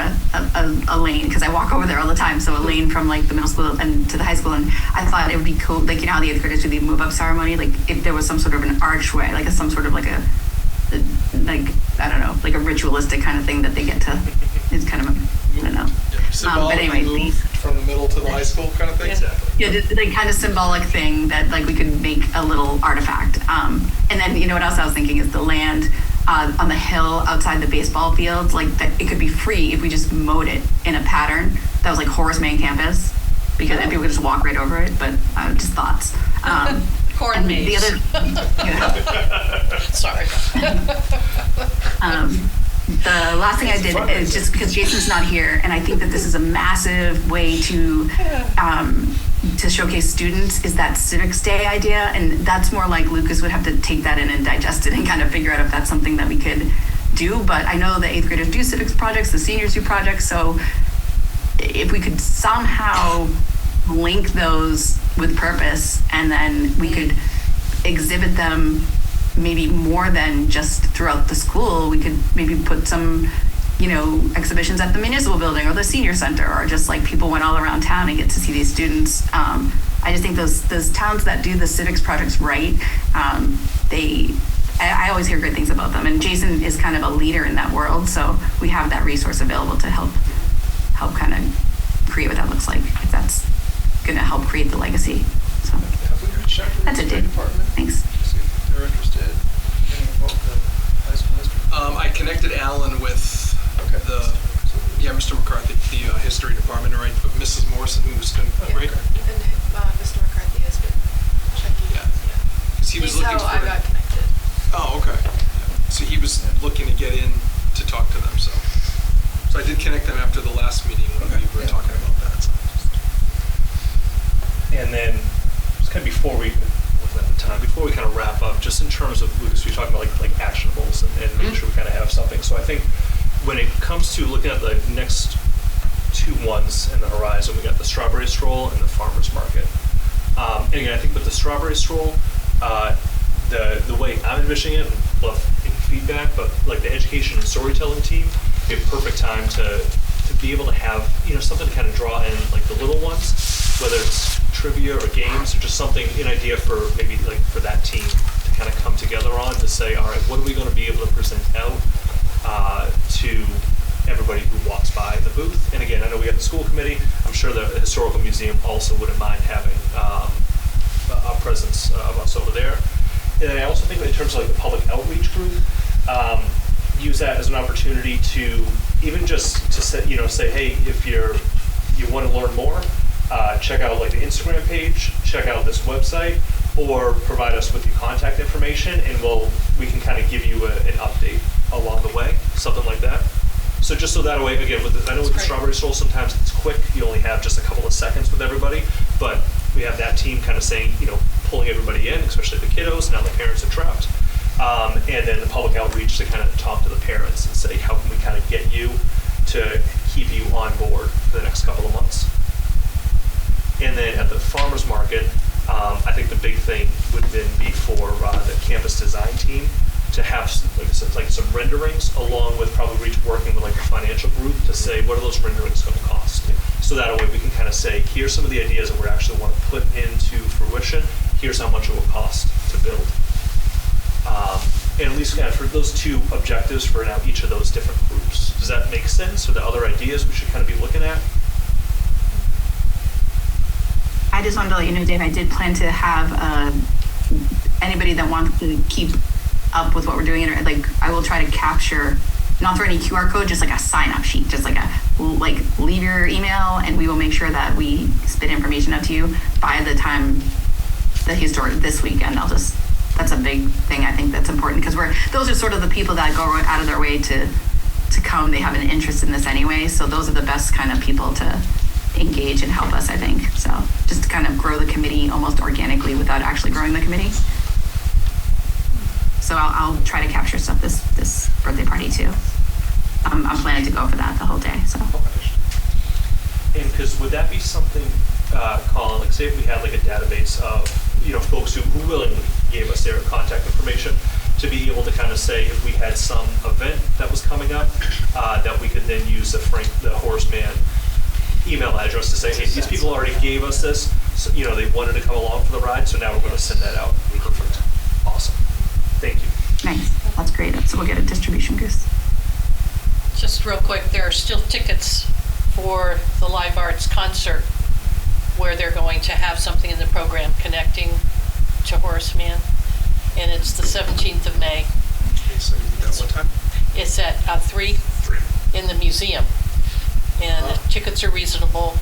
Speaker 4: a lane, because I walk over there all the time. So a lane from like the middle school and to the high school, and I thought it would be cool, like, you know how the 8th graders do the move up ceremony, like if there was some sort of an archway, like some sort of like a I don't know, like a ritualistic kind of thing that they get to. It's kind of I don't know. But anyway,
Speaker 2: move from the middle to the high school kind of thing.
Speaker 1: Exactly.
Speaker 4: yeah, just like kind of symbolic thing that like we could make a little artifact. And then you know what else I was thinking is the land on the hill outside the baseball fields, like that it could be free if we just mowed it in a pattern that was like Horace Mann campus, because people could just walk right over it. But just thoughts.
Speaker 8: Corn maze.
Speaker 4: The other,
Speaker 8: Sorry.
Speaker 4: The last thing I did is just because Jason's not here, and I think that this is a massive way to showcase students, is that Civics Day idea, and that's more like Lucas would have to take that in and digest it and kind of figure out if that's something that we could do. But I know the 8th graders do civics projects, the seniors do projects, so if we could somehow link those with purpose, and then we could exhibit them maybe more than just throughout the school. We could maybe put some, you know, exhibitions at the municipal building or the senior center, or just like people went all around town and get to see these students. I just think those towns that do the civics projects right, I always hear great things about them. And Jason is kind of a leader in that world, so we have that resource available to help kind of create what that looks like, if that's going to help create the legacy. So
Speaker 9: Have we reached out to the
Speaker 4: that's it, Dave.
Speaker 9: department?
Speaker 4: Thanks.
Speaker 9: To see if they're interested in getting involved in the high school history?
Speaker 2: I connected Alan with Mr. McCarthy, the history department, right? But Mrs. Morrison, who's been right.
Speaker 11: And Mr. McCarthy has been checking.
Speaker 2: Yeah. Because he was
Speaker 11: He's
Speaker 2: looking
Speaker 11: how
Speaker 2: for.
Speaker 11: I got connected.
Speaker 2: Oh, okay. So he was looking to get in to talk to them. So I did connect them after the last meeting when we were talking about that. So.
Speaker 1: And then, just kind of before we kind of wrap up, just in terms of Lucas, we talked about like actionables and making sure we kind of have something. So I think when it comes to looking at the next 2 ones in the horizon, we got the strawberry stroll and the farmers market. And again, I think with the strawberry stroll, the way I'm envisioning it, and love any feedback, but like the education and storytelling team, be a perfect time to be able to have, you know, something to kind of draw in like the little ones, whether it's trivia or games or just something, an idea for maybe like for that team to kind of come together on to say, all right, what are we going to be able to present out to everybody who walks by the booth? And again, I know we have the school committee. I'm sure the historical museum also wouldn't mind having a presence of us over there. And then I also think in terms of like the public outreach group, use that as an opportunity to even just to say, hey, if you want to learn more, check out like the Instagram page, check out this website, or provide us with your contact information, and we can kind of give you an update along the way, something like that. So just so that way, again, I know with the strawberry stroll, sometimes it's quick. You only have just a couple of seconds with everybody, but we have that team kind of saying, pulling everybody in, especially the kiddos. Now the parents are trapped. And then the public outreach to kind of talk to the parents and say, how can we kind of get you to keep you on board for the next couple of months? And then at the farmers market, I think the big thing would then be for the campus design team to have some renderings, along with probably working with like a financial group to say, what are those renderings going to cost? So that way we can kind of say, here's some of the ideas that we actually want to put into fruition. Here's how much it will cost to build. And at least kind of for those 2 objectives for now each of those different groups. Does that make sense? Or the other ideas we should kind of be looking at?
Speaker 4: I just wanted to let you know, Dave, I did plan to have anybody that wants to keep up with what we're doing, like I will try to capture, not through any QR code, just like a sign-up sheet, just like leave your email, and we will make sure that we spit information out to you by the time that he's started this weekend. That's a big thing. I think that's important because those are sort of the people that go out of their way to come. They have an interest in this anyway, so those are the best kind of people to engage and help us, I think. So just to kind of grow the committee almost organically without actually growing the committee. So I'll try to capture stuff this birthday party too. I'm planning to go for that the whole day. So.
Speaker 1: And because would that be something, Colin? Like, say if we had like a database of folks who willingly gave us their contact information to be able to kind of say if we had some event that was coming up, that we could then use the Horace Mann email address to say, hey, these people already gave us this, so, they wanted to come along for the ride, so now we're going to send that out. Awesome. Thank you.
Speaker 4: Nice. That's great. So we'll get a distribution goose.
Speaker 8: Just real quick, there are still tickets for the Live Arts concert where they're going to have something in the program connecting to Horace Mann. And it's the 17th of May.
Speaker 2: Okay, so at what time?
Speaker 8: It's at 3 in the museum. And the tickets are reasonable.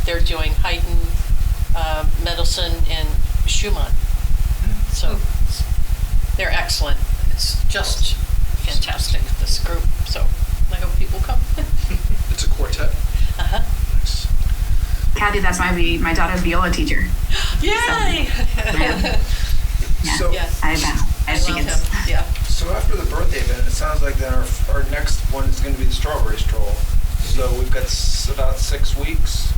Speaker 8: They're doing Haydn, Mendelssohn, and Schumann. So they're excellent. It's just fantastic, this group. So I hope people come.
Speaker 2: It's a quartet.
Speaker 8: Uh-huh.
Speaker 2: Nice.
Speaker 4: Kathy, that's my daughter's viola teacher.
Speaker 8: Yay!
Speaker 4: Yeah,
Speaker 9: So-
Speaker 8: Yes.
Speaker 4: I bow.
Speaker 8: I
Speaker 4: As she
Speaker 8: love
Speaker 4: gets.
Speaker 8: him. Yeah.
Speaker 9: So after the birthday event, it sounds like then our next one is going to be the strawberry stroll. So we've got about 6 weeks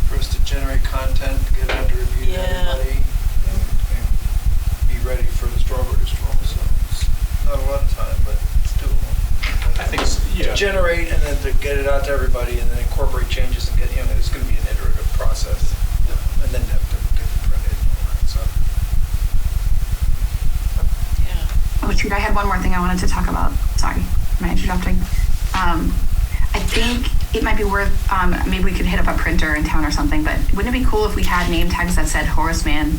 Speaker 9: for us to generate content, get it under review to
Speaker 8: Yeah.
Speaker 9: everybody, and be ready for the strawberry stroll. So it's not a lot of time, but it's doable.
Speaker 1: I think so, yeah.
Speaker 9: To generate and then to get it out to everybody and then incorporate changes and get, it's going to be an iterative process. And then have to get it printed and all that, so.
Speaker 8: Yeah.
Speaker 4: Oh, shoot, I had one more thing I wanted to talk about. Sorry, am I interrupting? I think it might be worth, maybe we could hit up a printer in town or something, but wouldn't it be cool if we had name tags that said Horace Mann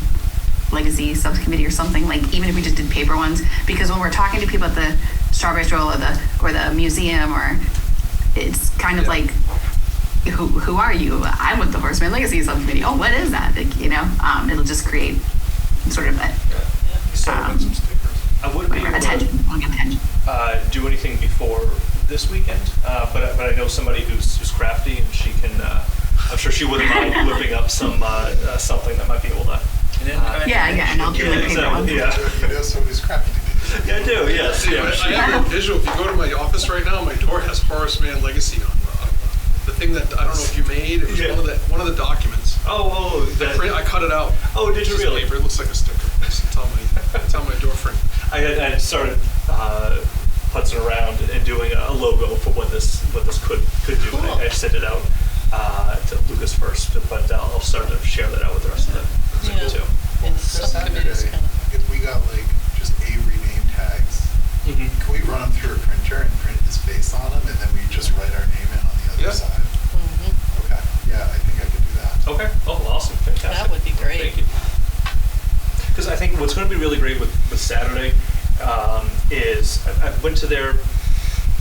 Speaker 4: Legacy Subcommittee or something, like even if we just did paper ones? Because when we're talking to people at the Strawberry Stroll or the museum, or it's kind of like, who are you? I'm with the Horace Mann Legacy Subcommittee. Oh, what is that? Like, it'll just create sort of a
Speaker 1: I wouldn't be able
Speaker 4: attention.
Speaker 1: to
Speaker 4: I'll get attention.
Speaker 1: do anything before this weekend, but I know somebody who's crafty, and she can. I'm sure she wouldn't mind whipping up some something that might be able to.
Speaker 4: Yeah, and I'll do the paper one.
Speaker 1: Yeah.
Speaker 7: You know somebody's crafty to do.
Speaker 1: Yeah, I do. Yes.
Speaker 2: I
Speaker 1: Yeah.
Speaker 2: have a visual. If you go to my office right now, my door has Horace Mann Legacy on the thing that I don't know if you made. It was
Speaker 1: Yeah.
Speaker 2: one of the documents.
Speaker 1: Oh, that.
Speaker 2: I cut it out.
Speaker 1: Oh, did you
Speaker 2: It's
Speaker 1: really?
Speaker 2: paper. It looks like a sticker. It's on my door frame.
Speaker 1: I had started putzing around and doing a logo for what this could do.
Speaker 2: Cool.
Speaker 1: I sent it out to Lucas first, but I'll start to share that out with the rest of the
Speaker 8: Yeah.
Speaker 1: too.
Speaker 8: And
Speaker 7: For
Speaker 8: subcommittees
Speaker 7: Saturday,
Speaker 8: kind of.
Speaker 7: if we got like just Avery name tags,
Speaker 1: Mm-hmm.
Speaker 7: can we run them through a printer and print his face on them, and then we just write our name in on the other
Speaker 2: Yeah.
Speaker 7: side?
Speaker 8: Mhm.
Speaker 7: Okay. Yeah, I think I could do that.
Speaker 1: Okay. Oh, awesome. Fantastic.
Speaker 8: That would be great.
Speaker 1: Thank you. Because I think what's going to be really great with Saturday is I went to their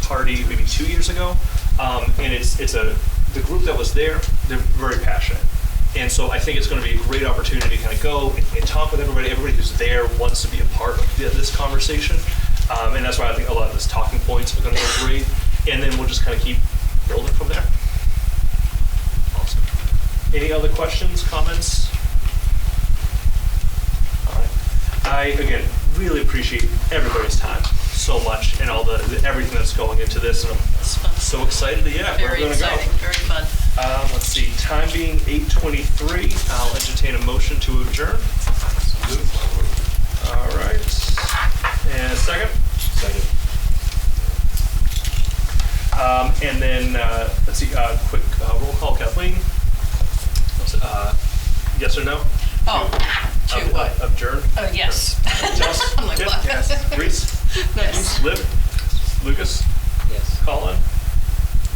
Speaker 1: party maybe 2 years ago, and it's the group that was there. They're very passionate, and so I think it's going to be a great opportunity to kind of go and talk with everybody. Everybody who's there wants to be a part of this conversation, and that's why I think a lot of these talking points are going to go great. And then we'll just kind of keep building from there. Awesome. Any other questions, comments? All right. I, again, really appreciate everybody's time so much and all the everything that's going into this, and I'm
Speaker 8: It's fun.
Speaker 1: so excited to, where
Speaker 8: Very
Speaker 1: we're going to go.
Speaker 8: exciting, very fun.
Speaker 1: Let's see, time being 8:23, I'll entertain a motion to adjourn. All right. And a second? Second. And then, let's see, quick roll call. Kathleen? Yes or no?
Speaker 8: Oh, to what?
Speaker 1: Adjourn?
Speaker 8: Yes.
Speaker 1: Jess?
Speaker 8: I'm like,
Speaker 1: Kip?
Speaker 8: what?
Speaker 1: Yes. Reese?
Speaker 8: Yes.
Speaker 1: Liv? Lucas?
Speaker 5: Yes.
Speaker 1: Colin?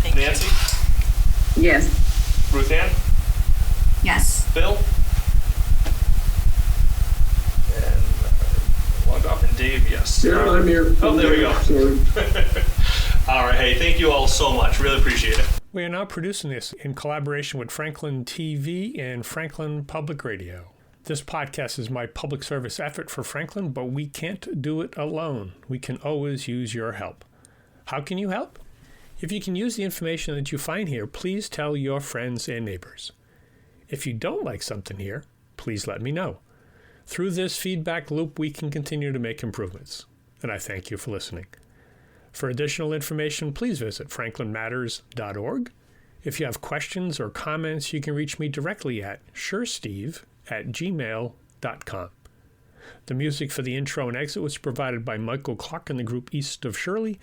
Speaker 8: Thank you.
Speaker 1: Nancy?
Speaker 13: Yes.
Speaker 1: Ruth Ann?
Speaker 4: Yes.
Speaker 1: Bill? And logged off, and Dave, yes.
Speaker 12: Yeah, I'm here.
Speaker 1: Oh, there we go.
Speaker 12: Sorry.
Speaker 1: All right, hey, thank you all so much. Really appreciate it.
Speaker 14: We are now producing this in collaboration with Franklin TV and Franklin Public Radio. This podcast is my public service effort for Franklin, but we can't do it alone. We can always use your help. How can you help? If you can use the information that you find here, please tell your friends and neighbors. If you don't like something here, please let me know. Through this feedback loop, we can continue to make improvements. And I thank you for listening. For additional information, please visit franklinmatters.org. If you have questions or comments, you can reach me directly at shersteve@gmail.com. The music for the intro and exit was provided by Michael Clark and the group East of Shirley.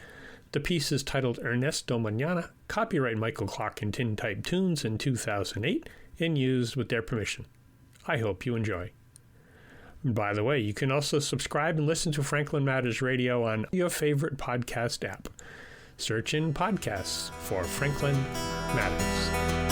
Speaker 14: The piece is titled Ernesto Mañana, copyright Michael Clark and Tintype Tunes in 2008, and used with their permission. I hope you enjoy. By the way, you can also subscribe and listen to Franklin Matters Radio on your favorite podcast app. Search in podcasts for Franklin Matters.